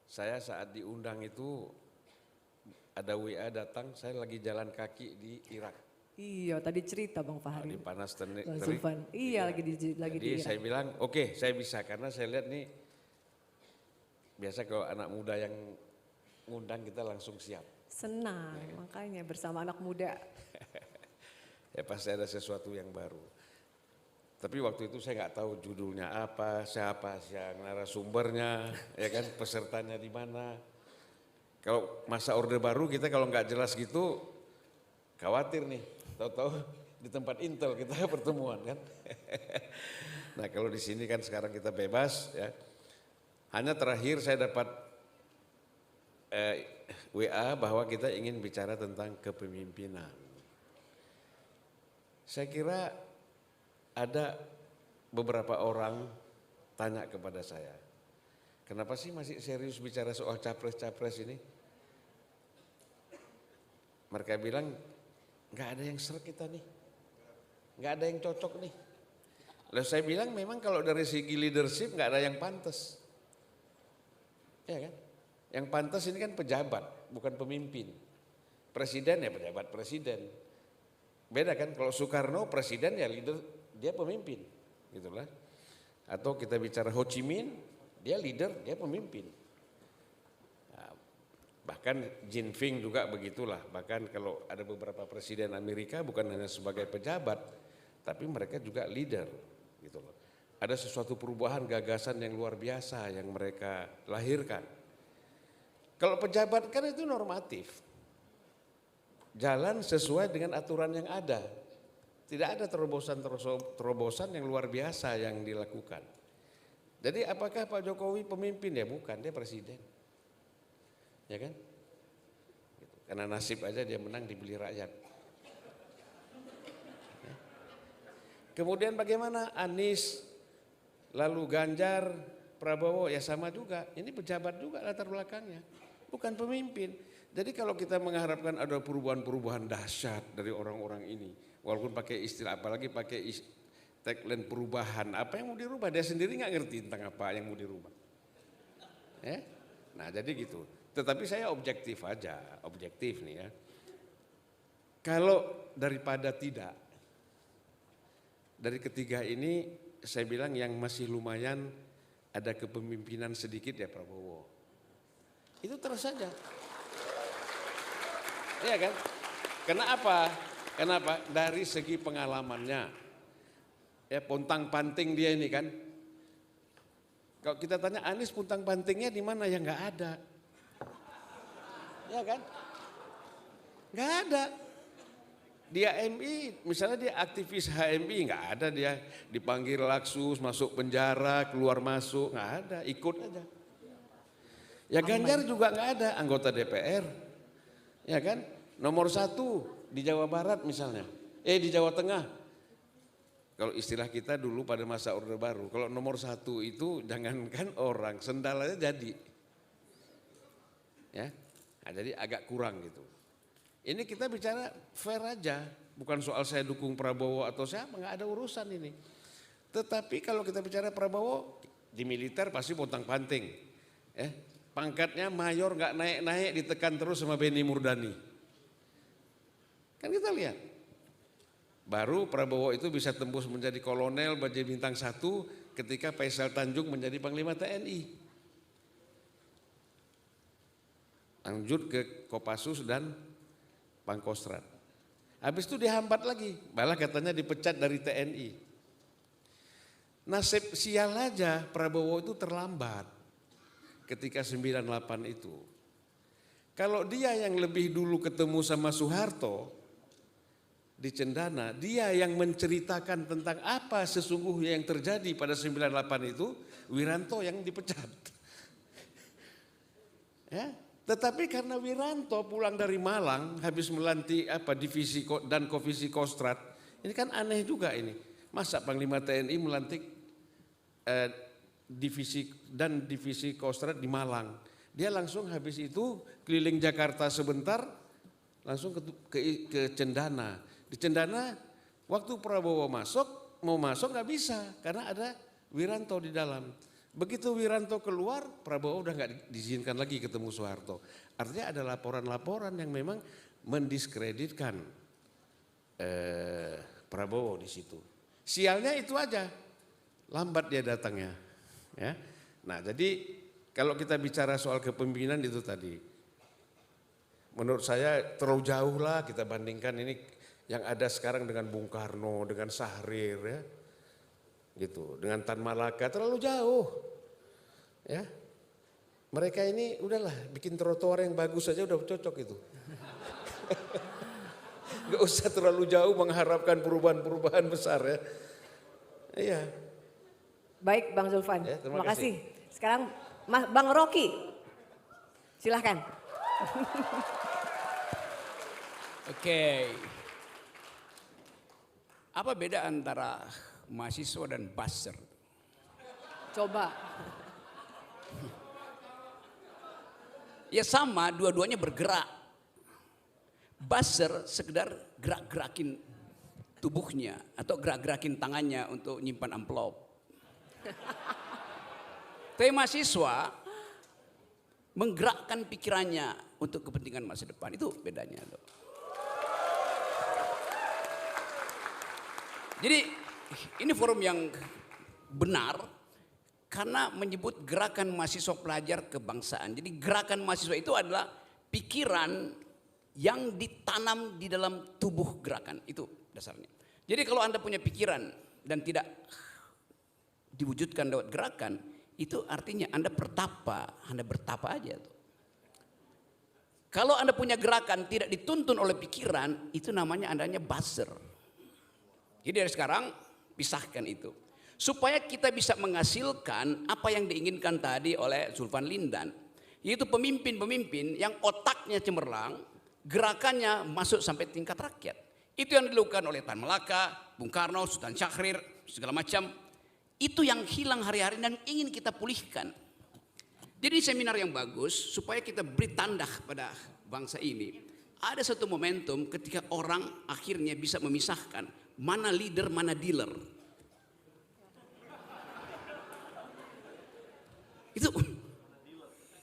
Saya saat diundang itu ada WA datang, saya lagi jalan kaki di Irak. Iya, tadi cerita Bang Fahri. Di panas terik. Bang Zulfan. Iya, lagi di Jadi Irak. saya bilang, oke, saya bisa karena saya lihat nih biasa kalau anak muda yang ngundang kita langsung siap. Senang, makanya bersama anak muda. Ya pasti ada sesuatu yang baru. Tapi waktu itu saya nggak tahu judulnya apa, siapa yang narasumbernya, ya kan pesertanya di mana. Kalau masa Orde Baru kita kalau nggak jelas gitu khawatir nih, tahu-tahu di tempat Intel kita pertemuan kan. Nah kalau di sini kan sekarang kita bebas ya. Hanya terakhir saya dapat WA bahwa kita ingin bicara tentang kepemimpinan. Saya kira ada beberapa orang tanya kepada saya, kenapa sih masih serius bicara soal capres-capres ini? Mereka bilang, nggak ada yang seret kita nih, nggak ada yang cocok nih. Lalu saya bilang memang kalau dari segi leadership nggak ada yang pantas, ya kan? Yang pantas ini kan pejabat, bukan pemimpin. Presiden ya pejabat presiden. Beda kan, kalau Soekarno presiden ya leader, dia pemimpin, gitulah. Atau kita bicara Ho Chi Minh, dia leader, dia pemimpin. Nah, bahkan Jinping juga begitulah. Bahkan kalau ada beberapa presiden Amerika bukan hanya sebagai pejabat, tapi mereka juga leader, gitu loh. Ada sesuatu perubahan gagasan yang luar biasa yang mereka lahirkan. Kalau pejabat kan itu normatif, jalan sesuai dengan aturan yang ada. Tidak ada terobosan yang luar biasa yang dilakukan. Jadi apakah Pak Jokowi pemimpin? Ya bukan, dia presiden. Ya kan? Karena nasib aja dia menang dibeli rakyat. Kemudian bagaimana Anies, lalu Ganjar, Prabowo ya sama juga. Ini pejabat juga latar belakangnya, bukan pemimpin. Jadi kalau kita mengharapkan ada perubahan-perubahan dahsyat dari orang-orang ini, walaupun pakai istilah, apalagi pakai tagline perubahan, apa yang mau dirubah? Dia sendiri nggak ngerti tentang apa yang mau dirubah. Ya? Nah jadi gitu. Tetapi saya objektif aja, objektif nih ya. Kalau daripada tidak, dari ketiga ini saya bilang yang masih lumayan ada kepemimpinan sedikit ya Prabowo. Itu terus saja. Iya kan? Kenapa? Kenapa? Dari segi pengalamannya. Ya pontang-panting dia ini kan. Kalau kita tanya Anies pontang-pantingnya di mana? Ya nggak ada. Ya kan? Nggak ada. Dia HMI, misalnya dia aktivis HMI, nggak ada dia dipanggil Laksus, masuk penjara, keluar masuk, nggak ada, ikut aja. Ya Ganjar juga nggak ada, anggota DPR, ya kan? Nomor 1 di Jawa Barat misalnya, di Jawa Tengah. Kalau istilah kita dulu pada masa Orde Baru, kalau nomor 1 itu jangankan orang, sendal aja jadi. Ya, nah, jadi agak kurang gitu. Ini kita bicara fair aja, bukan soal saya dukung Prabowo atau siapa, nggak ada urusan ini. Tetapi kalau kita bicara Prabowo, di militer pasti pontang-panting. Pangkatnya mayor nggak naik-naik, ditekan terus sama Benny Murdani. Kan kita lihat. Baru Prabowo itu bisa tembus menjadi kolonel, menjadi bintang 1 ketika Faisal Tanjung menjadi Panglima TNI. Lanjut ke Kopassus dan Pangkostrat. Habis itu dihambat lagi, malah katanya dipecat dari TNI. Nasib sial aja Prabowo itu terlambat ketika 98 itu. Kalau dia yang lebih dulu ketemu sama Soeharto di Cendana, dia yang menceritakan tentang apa sesungguhnya yang terjadi pada 98 itu, Wiranto yang dipecat. Ya. Tetapi karena Wiranto pulang dari Malang habis melantik divisi dan Komisi Kostrat, ini kan aneh juga ini. Masa Panglima TNI melantik divisi Kostrat di Malang. Dia langsung habis itu keliling Jakarta sebentar, langsung ke Cendana. Di Cendana waktu Prabowo mau masuk nggak bisa karena ada Wiranto di dalam. Begitu Wiranto keluar, Prabowo udah nggak diizinkan lagi ketemu Soeharto. Artinya ada laporan-laporan yang memang mendiskreditkan Prabowo di situ. Sialnya itu aja, lambat dia datangnya. Ya. Nah jadi kalau kita bicara soal kepemimpinan itu tadi, menurut saya terlalu jauh lah kita bandingkan ini yang ada sekarang dengan Bung Karno, dengan Syahrir ya. Gitu, dengan Tan Malaka terlalu jauh. Ya. Mereka ini udahlah bikin trotoar yang bagus saja udah cocok itu. Gak usah terlalu jauh mengharapkan perubahan-perubahan besar ya. Iya. Baik Bang Zulfan, Ya, terima terima kasih. Sekarang Bang Rocky, silahkan. Oke. Apa beda antara mahasiswa dan buzzer? Coba. Ya sama, dua-duanya bergerak. Buzzer sekedar gerak-gerakin tubuhnya atau gerak-gerakin tangannya untuk nyimpan amplop. Tapi mahasiswa menggerakkan pikirannya untuk kepentingan masa depan. Itu bedanya. Jadi ini forum yang benar karena menyebut gerakan mahasiswa pelajar kebangsaan. Jadi gerakan mahasiswa itu adalah pikiran yang ditanam di dalam tubuh gerakan. Itu dasarnya. Jadi kalau Anda punya pikiran dan tidak diwujudkan lewat gerakan, itu artinya Anda bertapa aja tuh. Kalau Anda punya gerakan tidak dituntun oleh pikiran, itu namanya Andanya buzzer. Jadi dari sekarang pisahkan itu. Supaya kita bisa menghasilkan apa yang diinginkan tadi oleh Zulfan Lindan. Yaitu pemimpin-pemimpin yang otaknya cemerlang, gerakannya masuk sampai tingkat rakyat. Itu yang dilakukan oleh Tan Malaka, Bung Karno, Sultan Syahrir, segala macam. Itu yang hilang hari-hari dan ingin kita pulihkan. Jadi seminar yang bagus supaya kita beri tanda pada bangsa ini. Ada satu momentum ketika orang akhirnya bisa memisahkan mana leader, mana dealer.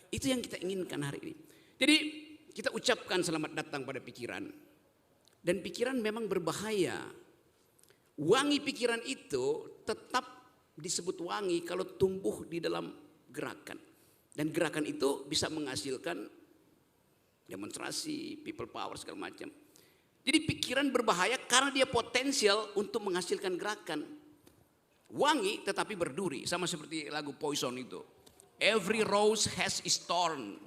Itu yang kita inginkan hari ini. Jadi kita ucapkan selamat datang pada pikiran. Dan pikiran memang berbahaya. Wangi pikiran itu tetap disebut wangi kalau tumbuh di dalam gerakan. Dan gerakan itu bisa menghasilkan demonstrasi, people power segala macam. Jadi pikiran berbahaya karena dia potensial untuk menghasilkan gerakan. Wangi tetapi berduri, sama seperti lagu Poison itu. Every rose has its thorn.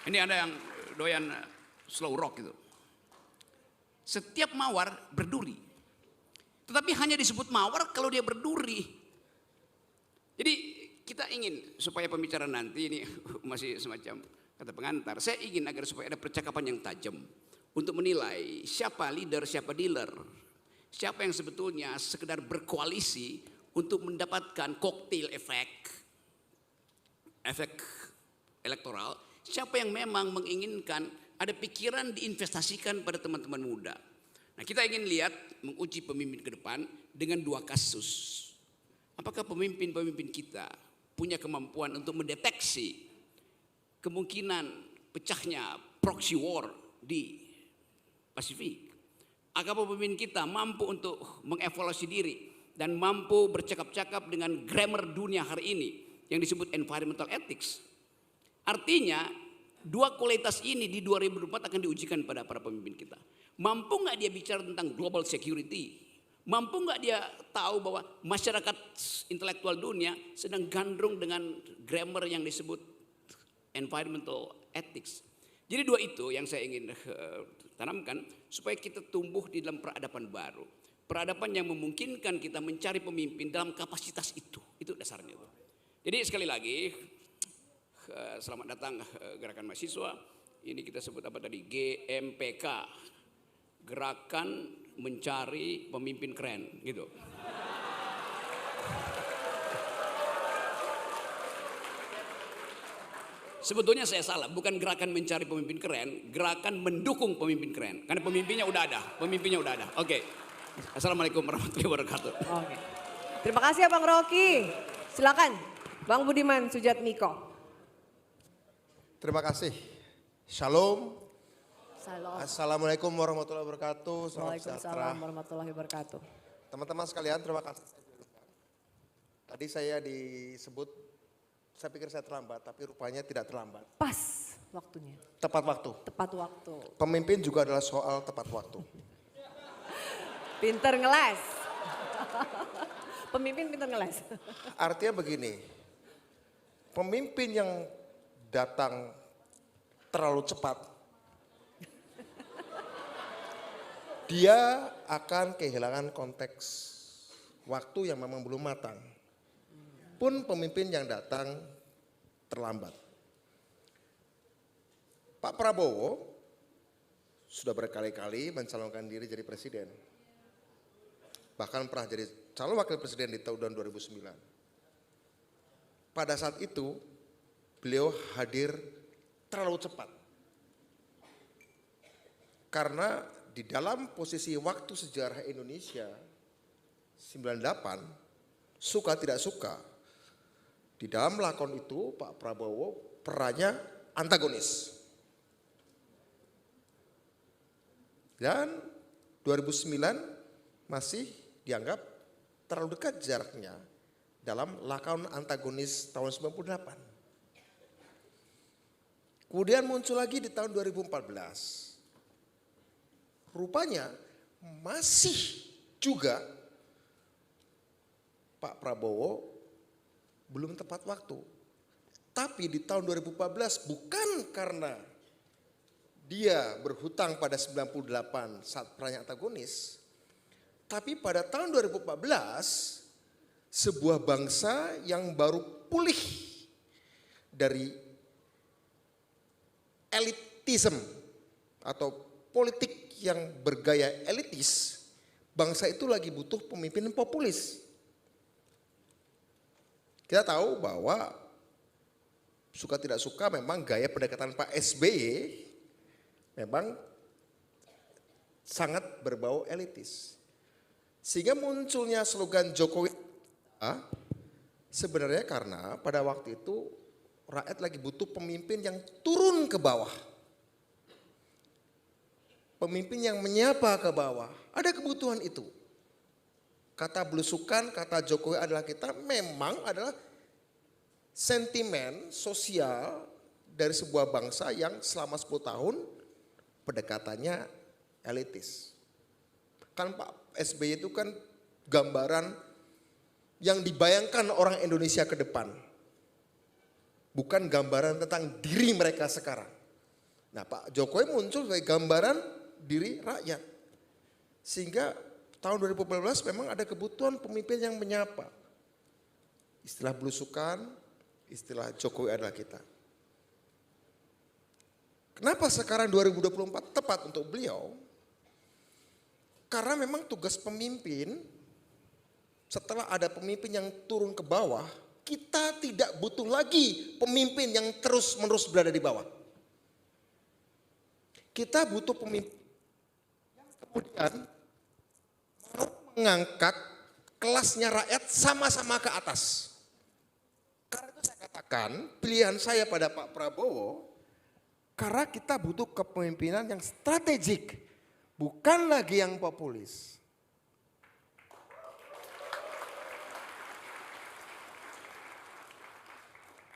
Ini ada yang doyan slow rock itu. Setiap mawar berduri. Tetapi hanya disebut mawar kalau dia berduri. Jadi kita ingin supaya pembicaraan nanti ini masih semacam kata pengantar. Saya ingin agar supaya ada percakapan yang tajam. Untuk menilai siapa leader, siapa dealer. Siapa yang sebetulnya sekedar berkoalisi untuk mendapatkan cocktail efek elektoral. Siapa yang memang menginginkan ada pikiran diinvestasikan pada teman-teman muda. Nah, kita ingin lihat menguji pemimpin ke depan dengan dua kasus. Apakah pemimpin-pemimpin kita punya kemampuan untuk mendeteksi kemungkinan pecahnya proxy war di Pasifik? Apakah pemimpin kita mampu untuk mengevaluasi diri dan mampu bercakap-cakap dengan grammar dunia hari ini yang disebut environmental ethics? Artinya dua kualitas ini di 2024 akan diujikan pada para pemimpin kita. Mampu nggak dia bicara tentang global security? Mampu nggak dia tahu bahwa masyarakat intelektual dunia sedang gandrung dengan grammar yang disebut environmental ethics? Jadi dua itu yang saya ingin tanamkan supaya kita tumbuh di dalam peradaban baru. Peradaban yang memungkinkan kita mencari pemimpin dalam kapasitas itu. Itu dasarnya. Jadi sekali lagi, selamat datang gerakan mahasiswa. Ini kita sebut apa tadi? GMPK. Gerakan mencari pemimpin keren gitu. Sebetulnya saya salah, bukan gerakan mencari pemimpin keren, gerakan mendukung pemimpin keren. Karena pemimpinnya udah ada. Oke. Assalamualaikum warahmatullahi wabarakatuh. Oke. Terima kasih ya Bang Rocky. Silakan Bang Budiman Sujatmiko. Terima kasih. Shalom. Salam. Assalamualaikum warahmatullahi wabarakatuh. Salam sejahtera. Waalaikumsalam warahmatullahi wabarakatuh. Teman-teman sekalian, terima kasih. Tadi saya disebut, saya pikir saya terlambat, tapi rupanya tidak terlambat. Pas waktunya. Tepat waktu. Tepat waktu. Pemimpin juga adalah soal tepat waktu. Pinter ngeles. Pemimpin pintar ngeles. Artinya begini, pemimpin yang datang terlalu cepat, dia akan kehilangan konteks waktu yang memang belum matang. Pun pemimpin yang datang terlambat. Pak Prabowo sudah berkali-kali mencalonkan diri jadi presiden. Bahkan pernah jadi calon wakil presiden di tahun 2009. Pada saat itu beliau hadir terlalu cepat. Karena di dalam posisi waktu sejarah Indonesia 98, suka tidak suka, di dalam lakon itu Pak Prabowo perannya antagonis. Dan 2009 masih dianggap terlalu dekat jaraknya dalam lakon antagonis tahun 98. Kemudian muncul lagi di tahun 2014. Rupanya masih juga Pak Prabowo belum tepat waktu. Tapi di tahun 2014 bukan karena dia berhutang pada 98 saat perannya antagonis. Tapi pada tahun 2014 sebuah bangsa yang baru pulih dari elitisme atau politik yang bergaya elitis, bangsa itu lagi butuh pemimpin populis. Kita tahu bahwa suka tidak suka memang gaya pendekatan Pak SBY memang sangat berbau elitis. Sehingga munculnya slogan Jokowi sebenarnya karena pada waktu itu rakyat lagi butuh pemimpin yang turun ke bawah. Pemimpin yang menyapa ke bawah. Ada kebutuhan itu. Kata belusukan, kata Jokowi adalah kita memang adalah sentimen sosial dari sebuah bangsa yang selama 10 tahun pendekatannya elitis. Kan Pak SBY itu kan gambaran yang dibayangkan orang Indonesia ke depan. Bukan gambaran tentang diri mereka sekarang. Nah Pak Jokowi muncul sebagai gambaran diri rakyat. Sehingga tahun 2014 memang ada kebutuhan pemimpin yang menyapa. Istilah belusukan, istilah Jokowi adalah kita. Kenapa sekarang 2024 tepat untuk beliau? Karena memang tugas pemimpin, setelah ada pemimpin yang turun ke bawah, kita tidak butuh lagi pemimpin yang terus-menerus berada di bawah. Kita butuh pemimpin yang kemudian mau mengangkat kelasnya rakyat sama-sama ke atas. Karena itu saya katakan pilihan saya pada Pak Prabowo, karena kita butuh kepemimpinan yang strategik, bukan lagi yang populis.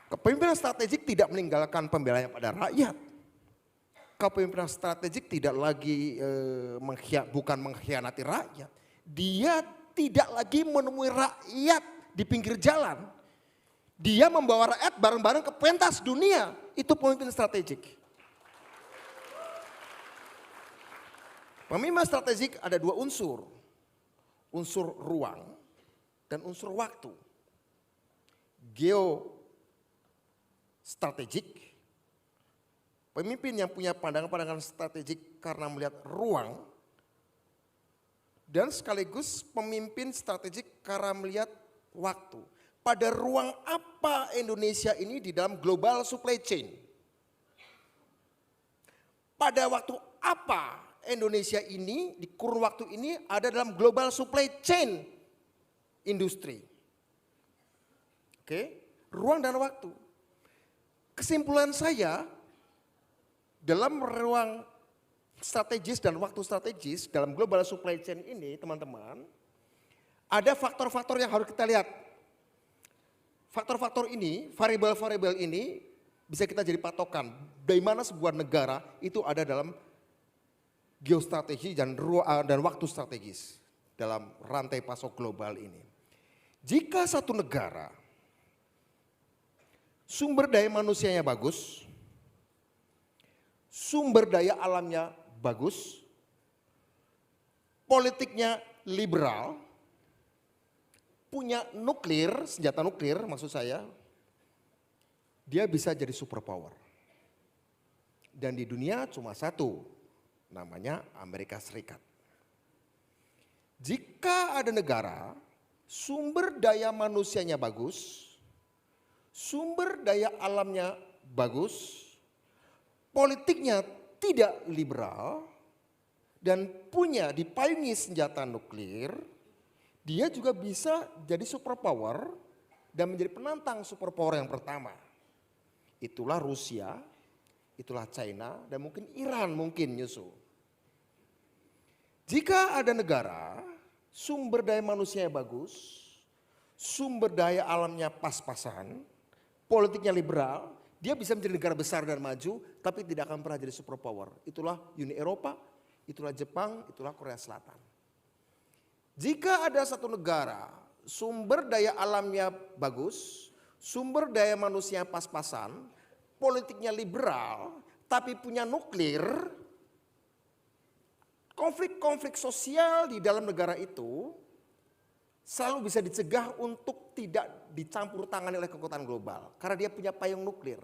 Kepemimpinan strategik tidak meninggalkan pembelanya pada rakyat. Kepemimpinan strategik tidak lagi bukan mengkhianati rakyat. Dia tidak lagi menemui rakyat di pinggir jalan. Dia membawa rakyat bareng-bareng ke pentas dunia. Itu pemimpin strategik. Pemimpin strategik ada dua unsur. Unsur ruang dan unsur waktu. Geostrategik. Pemimpin yang punya pandangan-pandangan strategik karena melihat ruang. Dan sekaligus pemimpin strategik karena melihat waktu. Pada ruang apa Indonesia ini di dalam global supply chain? Pada waktu apa Indonesia ini di kurun waktu ini ada dalam global supply chain industri? Oke, ruang dan waktu. Kesimpulan saya dalam ruang strategis dan waktu strategis dalam global supply chain ini teman-teman, ada faktor-faktor yang harus kita lihat. Faktor-faktor ini, variabel-variabel ini bisa kita jadi patokan dari mana sebuah negara itu ada dalam geostrategi dan waktu strategis dalam rantai pasok global ini. Jika satu negara sumber daya manusianya bagus, sumber daya alamnya bagus, politiknya liberal, punya nuklir, senjata nuklir maksud saya, dia bisa jadi superpower. Dan di dunia cuma satu, namanya Amerika Serikat. Jika ada negara sumber daya manusianya bagus, sumber daya alamnya bagus, politiknya tidak liberal, dan punya dipayungi senjata nuklir, dia juga bisa jadi superpower dan menjadi penantang superpower yang pertama. Itulah Rusia, itulah China, dan mungkin Iran mungkin nyusul. Jika ada negara sumber daya manusianya bagus, sumber daya alamnya pas-pasan, politiknya liberal, dia bisa menjadi negara besar dan maju, tapi tidak akan pernah jadi superpower. Itulah Uni Eropa, itulah Jepang, itulah Korea Selatan. Jika ada satu negara sumber daya alamnya bagus, sumber daya manusia pas-pasan, politiknya liberal, tapi punya nuklir, konflik-konflik sosial di dalam negara itu selalu bisa dicegah untuk tidak dicampur tangani oleh kekuatan global. Karena dia punya payung nuklir.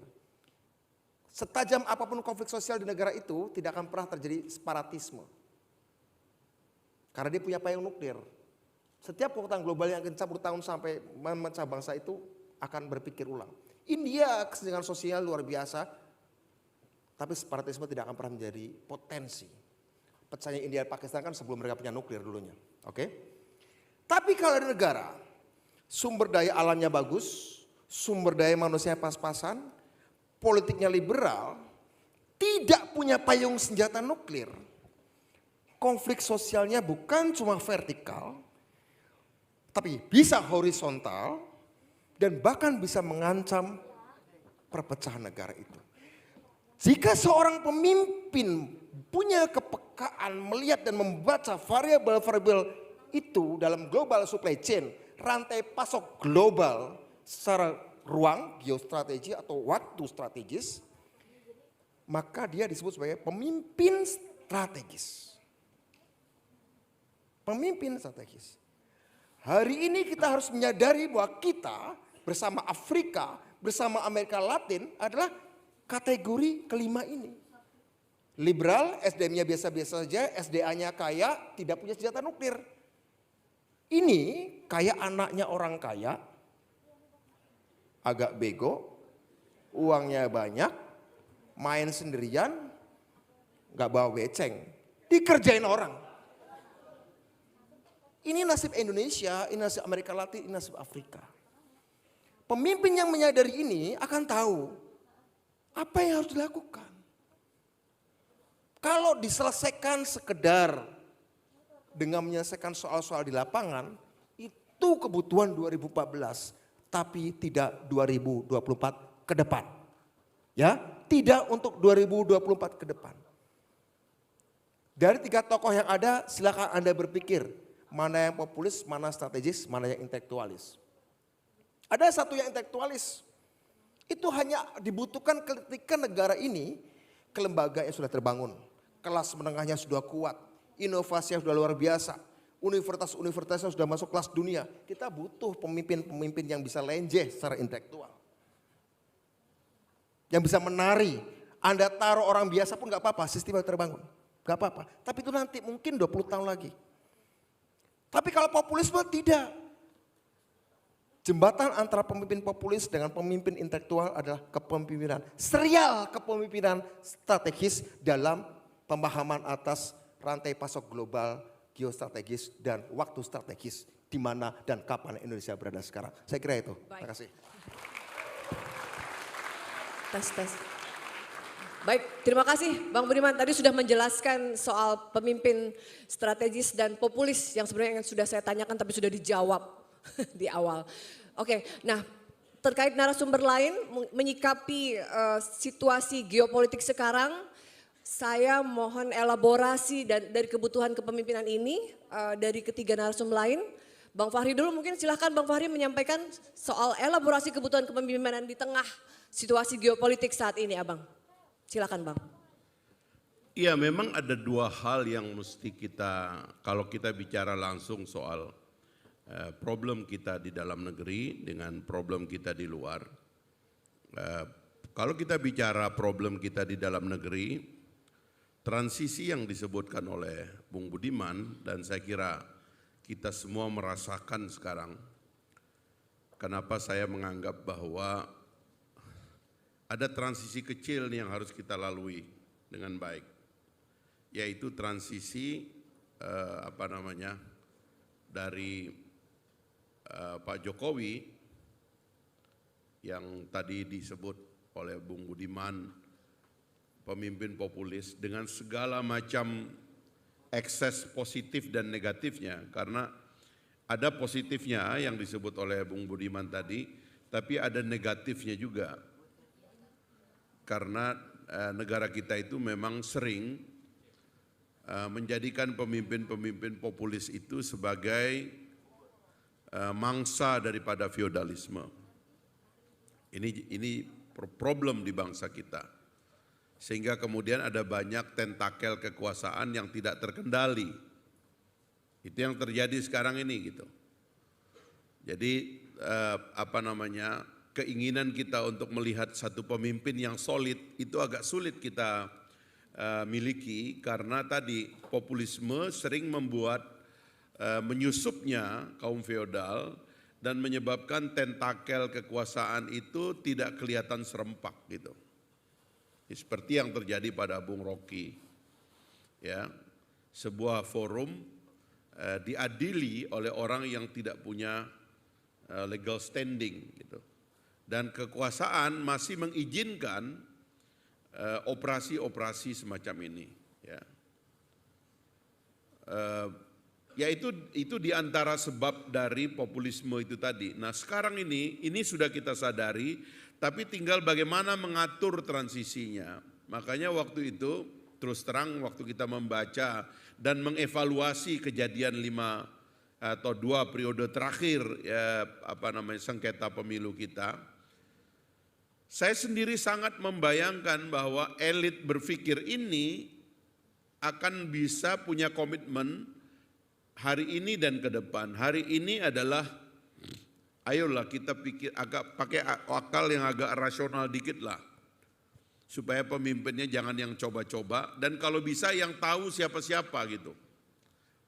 Setajam apapun konflik sosial di negara itu tidak akan pernah terjadi separatisme. Karena dia punya payung nuklir. Setiap kekuatan global yang akan campur tangan sampai memecah bangsa itu akan berpikir ulang. India kesenjangan sosial luar biasa, tapi separatisme tidak akan pernah menjadi potensi. Pecahnya India dan Pakistan kan sebelum mereka punya nuklir dulunya. Oke? Tapi kalau ada negara sumber daya alamnya bagus, sumber daya manusia pas-pasan, politiknya liberal, tidak punya payung senjata nuklir, konflik sosialnya bukan cuma vertikal, tapi bisa horizontal dan bahkan bisa mengancam perpecahan negara itu. Jika seorang pemimpin punya kepekaan melihat dan membaca variabel-variabel itu dalam global supply chain, rantai pasok global secara ruang, geostrategi atau waktu strategis, maka dia disebut sebagai pemimpin strategis. Pemimpin strategis. Hari ini kita harus menyadari bahwa kita bersama Afrika, bersama Amerika Latin adalah kategori kelima ini. Liberal, SDM-nya biasa-biasa saja, SDA-nya kaya, tidak punya senjata nuklir. Ini kayak anaknya orang kaya, agak bego, uangnya banyak, main sendirian, gak bawa beceng, dikerjain orang. Ini nasib Indonesia, ini nasib Amerika Latin, ini nasib Afrika. Pemimpin yang menyadari ini akan tahu apa yang harus dilakukan. Kalau diselesaikan sekedar dengan menyelesaikan soal-soal di lapangan, itu kebutuhan 2014, tapi tidak 2024 ke depan. Ya, tidak untuk 2024 ke depan. Dari 3 tokoh yang ada, silakan Anda berpikir mana yang populis, mana strategis, mana yang intelektualis. Ada satu yang intelektualis. Itu hanya dibutuhkan ketika negara ini kelembagaannya sudah terbangun. Kelas menengahnya sudah kuat, inovasinya sudah luar biasa. Universitas-universitasnya sudah masuk kelas dunia. Kita butuh pemimpin-pemimpin yang bisa lenjeh secara intelektual. Yang bisa menari. Anda taruh orang biasa pun gak apa-apa, sistemnya terbangun. Gak apa-apa, tapi itu nanti mungkin 20 tahun lagi. Tapi kalau populisme tidak. Jembatan antara pemimpin populis dengan pemimpin intelektual adalah kepemimpinan. Serial kepemimpinan strategis dalam pemahaman atas rantai pasok global, geostrategis dan waktu strategis. Di mana dan kapan Indonesia berada sekarang. Saya kira itu. Terima kasih. Tes. Baik, terima kasih Bang Budiman. Tadi sudah menjelaskan soal pemimpin strategis dan populis yang sebenarnya sudah saya tanyakan tapi sudah dijawab di awal. Oke, nah terkait narasumber lain menyikapi situasi geopolitik sekarang, saya mohon elaborasi dari kebutuhan kepemimpinan ini dari ketiga narasumber lain. Bang Fahri dulu, mungkin silahkan Bang Fahri menyampaikan soal elaborasi kebutuhan kepemimpinan di tengah situasi geopolitik saat ini, Abang. Silakan Bang. Iya, memang ada dua hal yang mesti kita, kalau kita bicara langsung soal problem kita di dalam negeri dengan problem kita di luar. Kalau kita bicara problem kita di dalam negeri, transisi yang disebutkan oleh Bung Budiman, dan saya kira kita semua merasakan sekarang, kenapa saya menganggap bahwa ada transisi kecil yang harus kita lalui dengan baik, yaitu transisi dari Pak Jokowi yang tadi disebut oleh Bung Budiman, pemimpin populis dengan segala macam ekses positif dan negatifnya, karena ada positifnya yang disebut oleh Bung Budiman tadi, tapi ada negatifnya juga. Karena negara kita itu memang sering menjadikan pemimpin-pemimpin populis itu sebagai mangsa daripada feodalisme. Ini problem di bangsa kita. Sehingga kemudian ada banyak tentakel kekuasaan yang tidak terkendali. Itu yang terjadi sekarang ini gitu. Jadi keinginan kita untuk melihat satu pemimpin yang solid itu agak sulit kita miliki, karena tadi populisme sering membuat menyusupnya kaum feodal dan menyebabkan tentakel kekuasaan itu tidak kelihatan serempak gitu. Seperti yang terjadi pada Bung Rocky, ya, sebuah forum diadili oleh orang yang tidak punya legal standing, gitu, dan kekuasaan masih mengizinkan operasi-operasi semacam ini, ya. Ya itu diantara sebab dari populisme itu tadi. Nah sekarang ini sudah kita sadari, tapi tinggal bagaimana mengatur transisinya. Makanya waktu itu terus terang waktu kita membaca dan mengevaluasi kejadian 5 atau 2 periode terakhir sengketa pemilu kita, saya sendiri sangat membayangkan bahwa elit berpikir ini akan bisa punya komitmen hari ini dan ke depan. Hari ini adalah ayolah kita pikir agak pakai akal yang agak rasional dikit lah. Supaya pemimpinnya jangan yang coba-coba dan kalau bisa yang tahu siapa-siapa gitu.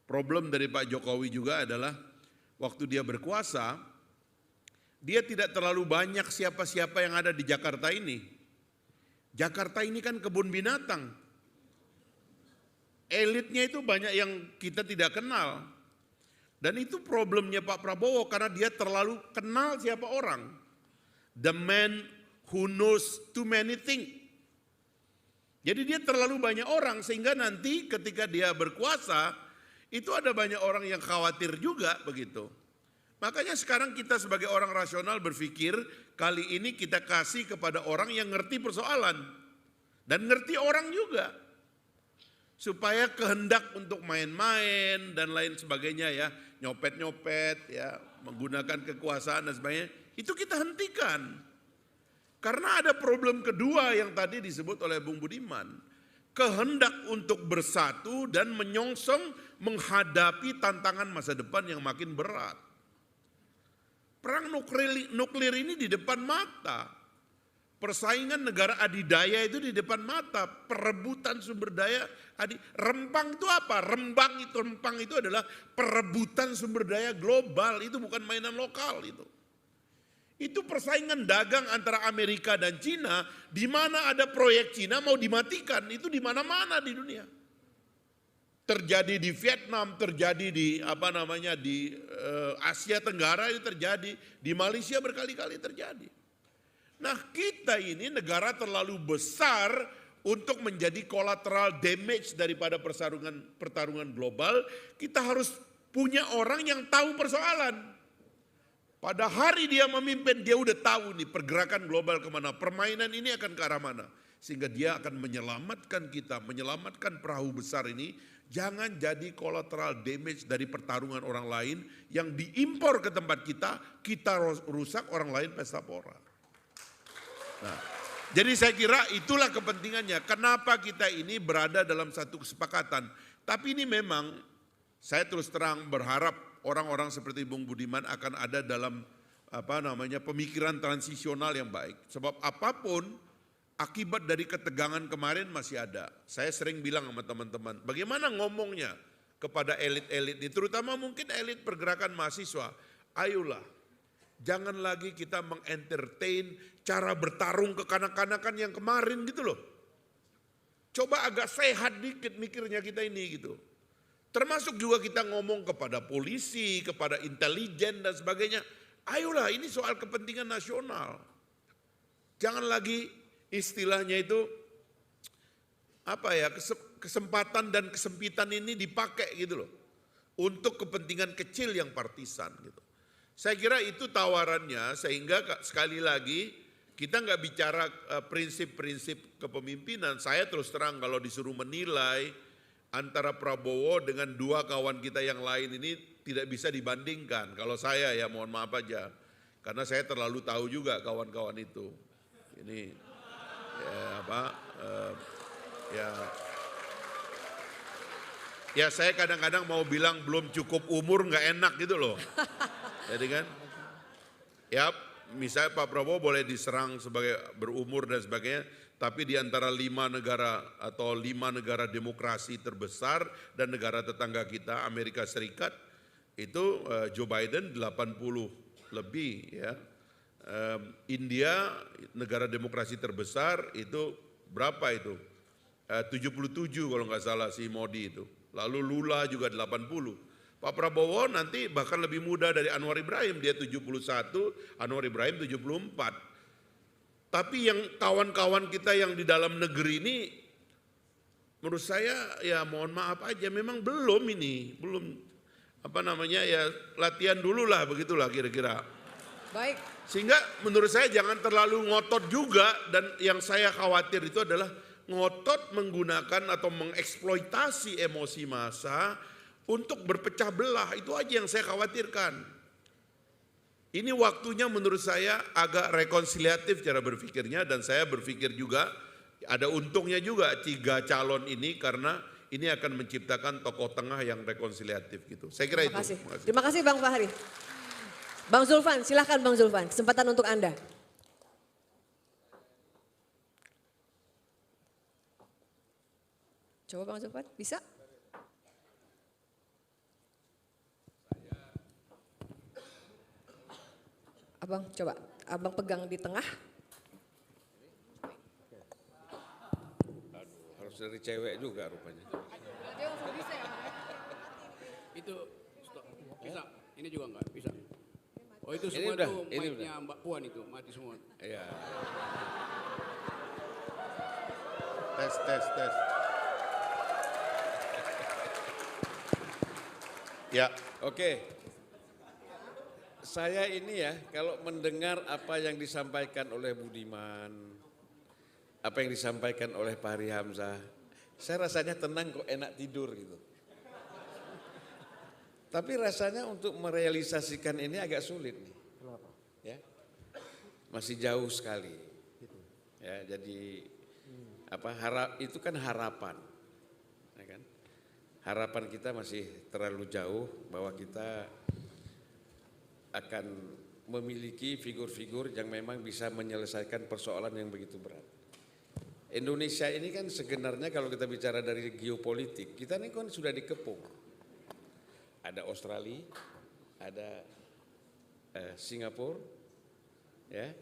Problem dari Pak Jokowi juga adalah waktu dia berkuasa, dia tidak terlalu banyak siapa-siapa yang ada di Jakarta ini. Jakarta ini kan kebun binatang. Elitnya itu banyak yang kita tidak kenal. Dan itu problemnya Pak Prabowo karena dia terlalu kenal siapa orang. The man who knows too many things. Jadi dia terlalu banyak orang sehingga nanti ketika dia berkuasa itu ada banyak orang yang khawatir juga begitu. Makanya sekarang kita sebagai orang rasional berpikir kali ini kita kasih kepada orang yang ngerti persoalan. Dan ngerti orang juga. Supaya kehendak untuk main-main dan lain sebagainya ya, nyopet-nyopet ya, menggunakan kekuasaan dan sebagainya, itu kita hentikan. Karena ada problem kedua yang tadi disebut oleh Bung Budiman. Kehendak untuk bersatu dan menyongsong menghadapi tantangan masa depan yang makin berat. Perang nuklir ini di depan mata. Persaingan negara adidaya itu di depan mata, perebutan sumber daya. Rempang itu apa? Rempang itu adalah perebutan sumber daya global, itu bukan mainan lokal itu. Itu persaingan dagang antara Amerika dan Cina, di mana ada proyek Cina mau dimatikan, itu di mana-mana di dunia. Terjadi di Vietnam, terjadi di Asia Tenggara itu terjadi, di Malaysia berkali-kali terjadi. Nah kita ini negara terlalu besar untuk menjadi collateral damage daripada pertarungan global. Kita harus punya orang yang tahu persoalan. Pada hari dia memimpin dia udah tahu nih pergerakan global kemana, permainan ini akan ke arah mana. sehingga dia akan menyelamatkan kita, menyelamatkan perahu besar ini. Jangan jadi collateral damage dari pertarungan orang lain yang diimpor ke tempat kita rusak, orang lain pesta pora. Nah, jadi saya kira itulah kepentingannya. Kenapa kita ini berada dalam satu kesepakatan. Tapi ini memang saya terus terang berharap orang-orang seperti Bung Budiman akan ada dalam pemikiran transisional yang baik. Sebab apapun akibat dari ketegangan kemarin masih ada. Saya sering bilang sama teman-teman, bagaimana ngomongnya kepada elit-elit ini, terutama mungkin elit pergerakan mahasiswa. Ayolah, jangan lagi kita mengentertain cara bertarung kekanak-kanakan yang kemarin gitu loh. Coba agak sehat dikit mikirnya kita ini gitu. Termasuk juga kita ngomong kepada polisi, kepada intelijen dan sebagainya. Ayolah, ini soal kepentingan nasional. Jangan lagi istilahnya itu kesempatan dan kesempitan ini dipakai gitu loh untuk kepentingan kecil yang partisan gitu. Saya kira itu tawarannya, sehingga sekali lagi kita nggak bicara prinsip-prinsip kepemimpinan. Saya terus terang kalau disuruh menilai antara Prabowo dengan dua kawan kita yang lain ini tidak bisa dibandingkan. Kalau saya ya mohon maaf aja, karena saya terlalu tahu juga kawan-kawan itu. Ini ya saya kadang-kadang mau bilang belum cukup umur nggak enak gitu loh. Jadi kan, ya misalnya Pak Prabowo boleh diserang sebagai berumur dan sebagainya, tapi di antara 5 negara atau 5 negara demokrasi terbesar dan negara tetangga kita Amerika Serikat itu Joe Biden 80 lebih ya. India negara demokrasi terbesar itu berapa itu? 77 kalau nggak salah si Modi itu. Lalu Lula juga 80. Pak Prabowo nanti bahkan lebih muda dari Anwar Ibrahim, dia 71, Anwar Ibrahim 74. Tapi yang kawan-kawan kita yang di dalam negeri ini menurut saya ya mohon maaf aja memang belum ya latihan dulu lah begitulah kira-kira. Baik. Sehingga menurut saya jangan terlalu ngotot juga, dan yang saya khawatir itu adalah ngotot menggunakan atau mengeksploitasi emosi massa untuk berpecah belah. Itu aja yang saya khawatirkan. Ini waktunya menurut saya agak rekonsiliatif cara berpikirnya, dan saya berpikir juga ada untungnya juga 3 calon ini karena ini akan menciptakan tokoh tengah yang rekonsiliatif gitu. Saya kira Terima kasih. Terima kasih. Terima kasih Bang Fahri. Bang Zulfan, silahkan Bang Zulfan, kesempatan untuk Anda. Coba Bang Zulfan, bisa? Abang, coba. Abang pegang di tengah. Harus dari cewek juga rupanya. Itu bisa, ini juga enggak bisa. Oh itu Ini semua udah, itu ini mic-nya Mbak Puan itu mati semua. Iya. Tes. Ya. Oke. Saya ini ya kalau mendengar apa yang disampaikan oleh Budiman, apa yang disampaikan oleh Pak Hari Hamzah, saya rasanya tenang kok, enak tidur gitu. Tapi rasanya untuk merealisasikan ini agak sulit nih. Kenapa? Ya, masih jauh sekali. Ya, jadi itu kan harapan, ya kan? Harapan kita masih terlalu jauh bahwa kita akan memiliki figur-figur yang memang bisa menyelesaikan persoalan yang begitu berat. Indonesia ini kan sebenarnya kalau kita bicara dari geopolitik, kita ini kan sudah dikepung. Ada Australia, ada Singapura, ya.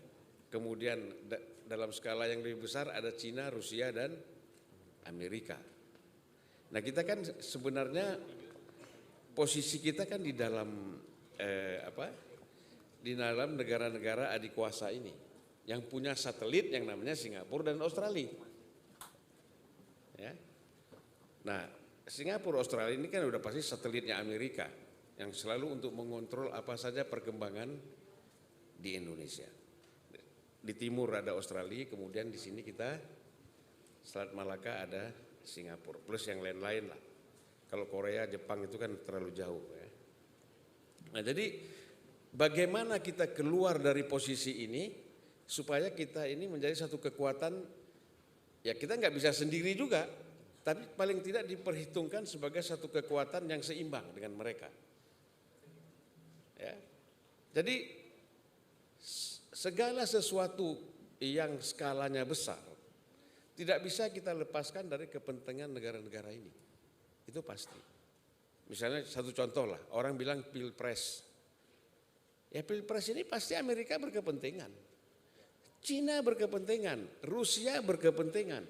Kemudian dalam skala yang lebih besar ada Cina, Rusia dan Amerika. Nah kita kan sebenarnya posisi kita kan di dalam di dalam negara-negara adikuasa ini yang punya satelit yang namanya Singapura dan Australia. Ya. Nah, Singapura, Australia ini kan udah pasti satelitnya Amerika yang selalu untuk mengontrol apa saja perkembangan di Indonesia. Di timur ada Australia, kemudian di sini kita Selat Malaka, ada Singapura, plus yang lain-lain lah. Kalau Korea, Jepang itu kan terlalu jauh ya. Nah jadi bagaimana kita keluar dari posisi ini supaya kita ini menjadi satu kekuatan, ya kita nggak bisa sendiri juga, tapi paling tidak diperhitungkan sebagai satu kekuatan yang seimbang dengan mereka. Ya. Jadi segala sesuatu yang skalanya besar tidak bisa kita lepaskan dari kepentingan negara-negara ini. Itu pasti. Misalnya satu contoh lah, orang bilang pilpres. Ya pilpres ini pasti Amerika berkepentingan. Cina berkepentingan, Rusia berkepentingan.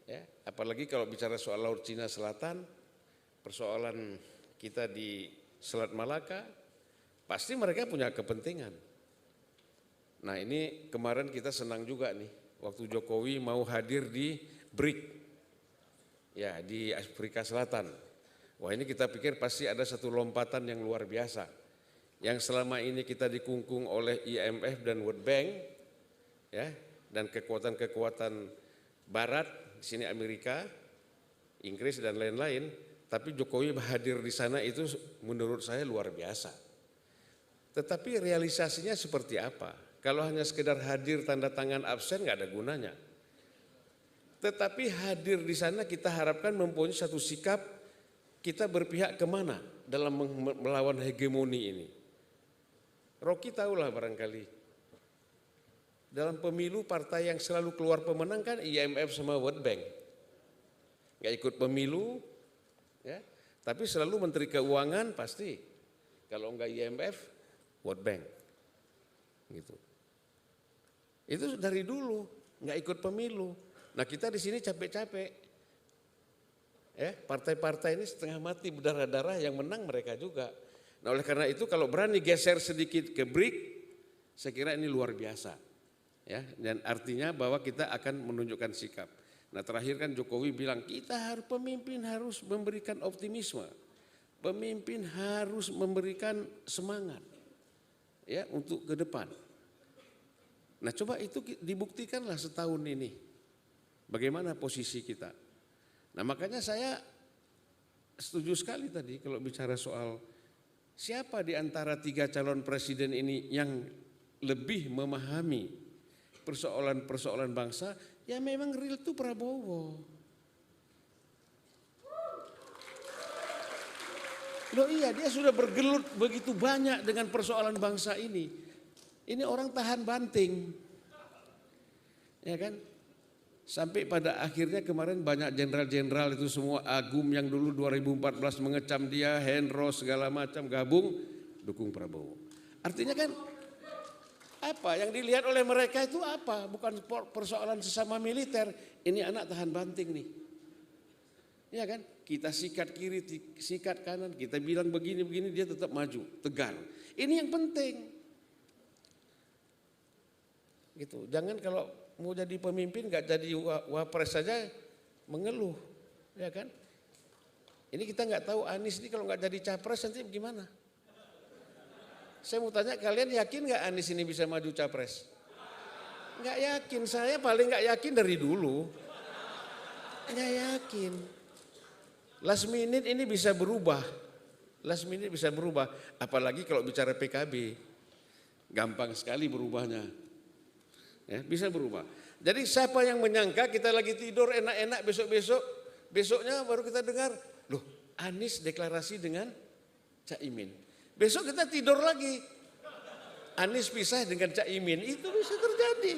Ya, apalagi kalau bicara soal Laut Cina Selatan, persoalan kita di Selat Malaka, pasti mereka punya kepentingan. Nah ini kemarin kita senang juga nih, waktu Jokowi mau hadir di BRIC, ya di Afrika Selatan. Wah ini kita pikir pasti ada satu lompatan yang luar biasa. Yang selama ini kita dikungkung oleh IMF dan World Bank, ya, dan kekuatan-kekuatan Barat, di sini Amerika, Inggris dan lain-lain. Tapi Jokowi hadir di sana itu menurut saya luar biasa. Tetapi realisasinya seperti apa? Kalau hanya sekedar hadir tanda tangan absen nggak ada gunanya. Tetapi hadir di sana kita harapkan mempunyai satu sikap kita berpihak kemana dalam melawan hegemoni ini. Rocky tahulah barangkali. Dalam pemilu partai yang selalu keluar pemenang kan IMF sama World Bank. Nggak ikut pemilu, ya, tapi selalu Menteri Keuangan pasti. Kalau enggak IMF, World Bank. Gitu. Itu dari dulu, nggak ikut pemilu. Nah kita di sini capek-capek. Ya, partai-partai ini setengah mati berdarah-darah, yang menang mereka juga. Nah oleh karena itu kalau berani geser sedikit ke BRIC, saya kira ini luar biasa. Ya, dan artinya bahwa kita akan menunjukkan sikap. Nah terakhir kan Jokowi bilang pemimpin harus memberikan optimisme. Pemimpin harus memberikan semangat ya untuk ke depan. Nah coba itu dibuktikanlah setahun ini. Bagaimana posisi kita. Nah makanya saya setuju sekali tadi kalau bicara soal siapa di antara 3 calon presiden ini yang lebih memahami persoalan-persoalan bangsa, ya memang real itu Prabowo. Loh iya, dia sudah bergelut begitu banyak dengan persoalan bangsa ini. Ini orang tahan banting. Ya kan? Sampai pada akhirnya kemarin banyak jenderal-jenderal itu semua Agum yang dulu 2014 mengecam dia, Hendros segala macam gabung dukung Prabowo. Artinya kan apa yang dilihat oleh mereka itu apa? Bukan persoalan sesama militer. Ini anak tahan banting nih. Ya kan? Kita sikat kiri, sikat kanan, kita bilang begini-begini dia tetap maju, tegar. Ini yang penting. Gitu. Jangan kalau mau jadi pemimpin nggak jadi wapres saja mengeluh, ya kan? Ini kita nggak tahu Anies ini kalau nggak jadi capres nanti gimana? Saya mau tanya kalian yakin nggak Anies ini bisa maju capres? Nggak yakin, saya paling nggak yakin dari dulu. Nggak yakin. Last minute ini bisa berubah, last minute bisa berubah. Apalagi kalau bicara PKB, gampang sekali berubahnya. Ya, bisa berubah. Jadi siapa yang menyangka kita lagi tidur enak-enak besoknya baru kita dengar, loh Anies deklarasi dengan Caimin. Besok kita tidur lagi, Anies pisah dengan Caimin, itu bisa terjadi.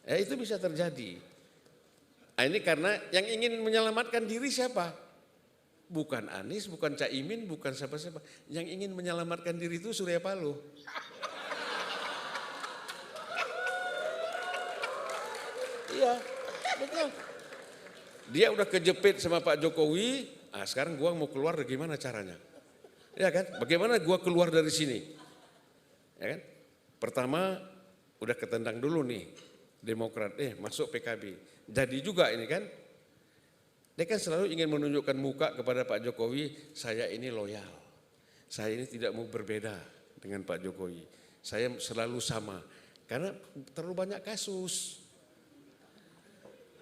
Ya itu bisa terjadi. Nah, ini karena yang ingin menyelamatkan diri siapa? Bukan Anies, bukan Caimin, bukan siapa-siapa. Yang ingin menyelamatkan diri itu Surya Paloh. Iya, betul. Dia udah kejepit sama Pak Jokowi, nah sekarang gua mau keluar gimana caranya? Ya kan, bagaimana gua keluar dari sini? Ya kan, pertama udah ketendang dulu nih, Demokrat, masuk PKB. Jadi juga ini kan, dia kan selalu ingin menunjukkan muka kepada Pak Jokowi, saya ini loyal, saya ini tidak mau berbeda dengan Pak Jokowi, saya selalu sama. Karena terlalu banyak kasus.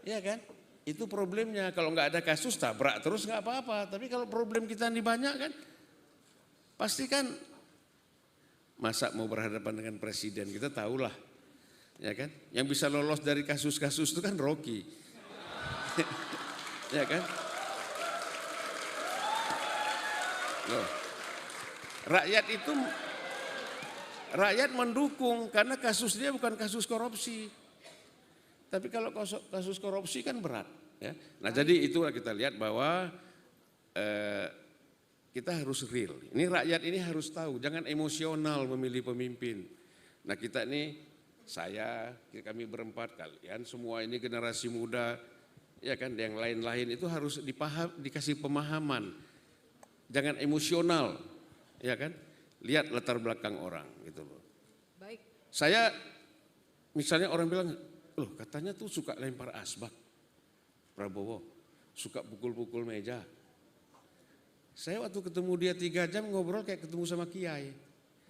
Iya kan? Itu problemnya. Kalau nggak ada kasus tabrak terus nggak apa-apa. Tapi kalau problem kita ini banyak kan, pasti kan masa mau berhadapan dengan presiden, kita tahulah. Ya kan? Yang bisa lolos dari kasus-kasus itu kan Rocky. Ya kan? Loh. Rakyat mendukung karena kasus dia bukan kasus korupsi. Tapi kalau kasus korupsi kan berat. Ya. Nah jadi itulah kita lihat bahwa kita harus real. Ini rakyat ini harus tahu, jangan emosional memilih pemimpin. Nah kita ini, kami berempat, kalian semua ini generasi muda, ya kan, yang lain-lain itu harus dikasih pemahaman. Jangan emosional, ya kan? Lihat latar belakang orang gitu loh. Baik. Saya misalnya orang bilang, loh katanya tuh suka lempar asbak, Prabowo, suka pukul-pukul meja. Saya waktu ketemu dia 3 jam ngobrol kayak ketemu sama kiai.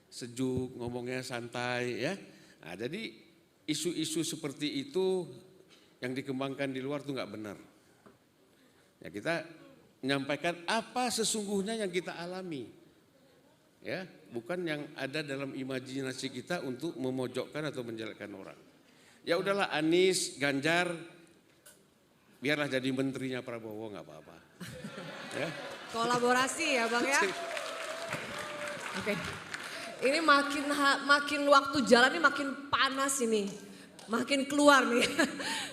Sejuk, ngomongnya santai ya. Nah, jadi isu-isu seperti itu yang dikembangkan di luar tuh nggak benar. Ya kita menyampaikan apa sesungguhnya yang kita alami. Ya, bukan yang ada dalam imajinasi kita untuk memojokkan atau menjelekkan orang. Ya udahlah Anies, Ganjar, biarlah jadi menterinya Prabowo nggak apa-apa. Ya. Kolaborasi ya Bang ya. Oke. Ini makin waktu jalan ini makin panas ini. Makin keluar nih.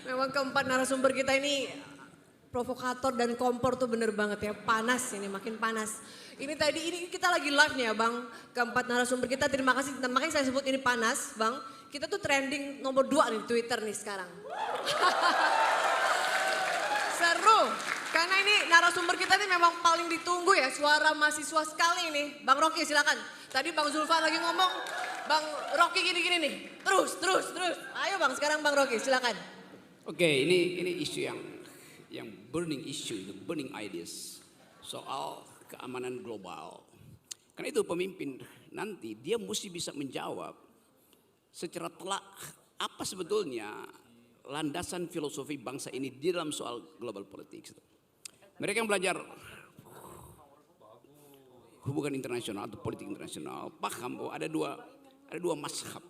Memang keempat narasumber kita ini provokator dan kompor tuh bener banget ya. Panas ini, makin panas. Ini kita lagi live nih ya Bang. Keempat narasumber kita, terima kasih. Makanya saya sebut ini panas Bang. Kita tuh trending nomor 2 nih di Twitter nih sekarang. Seru. Karena ini narasumber kita ini memang paling ditunggu ya, suara mahasiswa sekali nih. Bang Rocky silakan. Tadi Bang Zulfan lagi ngomong, Bang Rocky gini-gini nih. Terus. Ayo Bang, sekarang Bang Rocky silakan. Oke, ini isu yang burning issue, burning ideas soal keamanan global. Karena itu pemimpin nanti dia mesti bisa menjawab secara telak apa sebetulnya landasan filosofi bangsa ini di dalam soal global politics. Mereka yang belajar hubungan internasional atau politik internasional paham bahwa ada dua mazhab.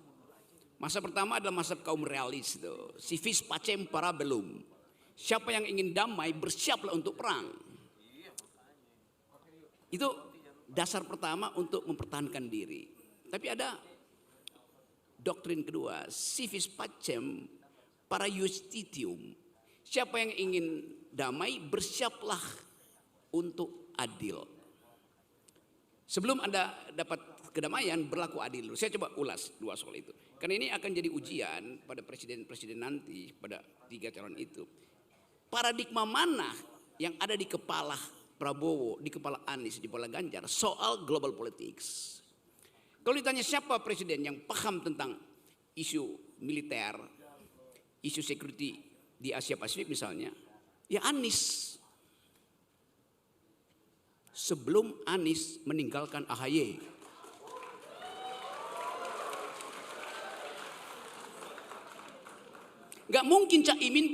Mazhab pertama adalah mazhab kaum realis, civis pacem para belum. Siapa yang ingin damai bersiaplah untuk perang. Itu dasar pertama untuk mempertahankan diri. Tapi ada doktrin kedua, civis pacem para justitium. Siapa yang ingin damai bersiaplah untuk adil. Sebelum Anda dapat kedamaian berlaku adil. Saya coba ulas 2 soal itu. Karena ini akan jadi ujian pada presiden-presiden nanti, pada 3 calon itu. Paradigma mana yang ada di kepala Prabowo, di kepala Anies, di kepala Ganjar soal global politics. Kalau ditanya siapa presiden yang paham tentang isu militer, isu security di Asia Pasifik misalnya, ya Anies. Sebelum Anies meninggalkan AHY. Gak mungkin Cak Imin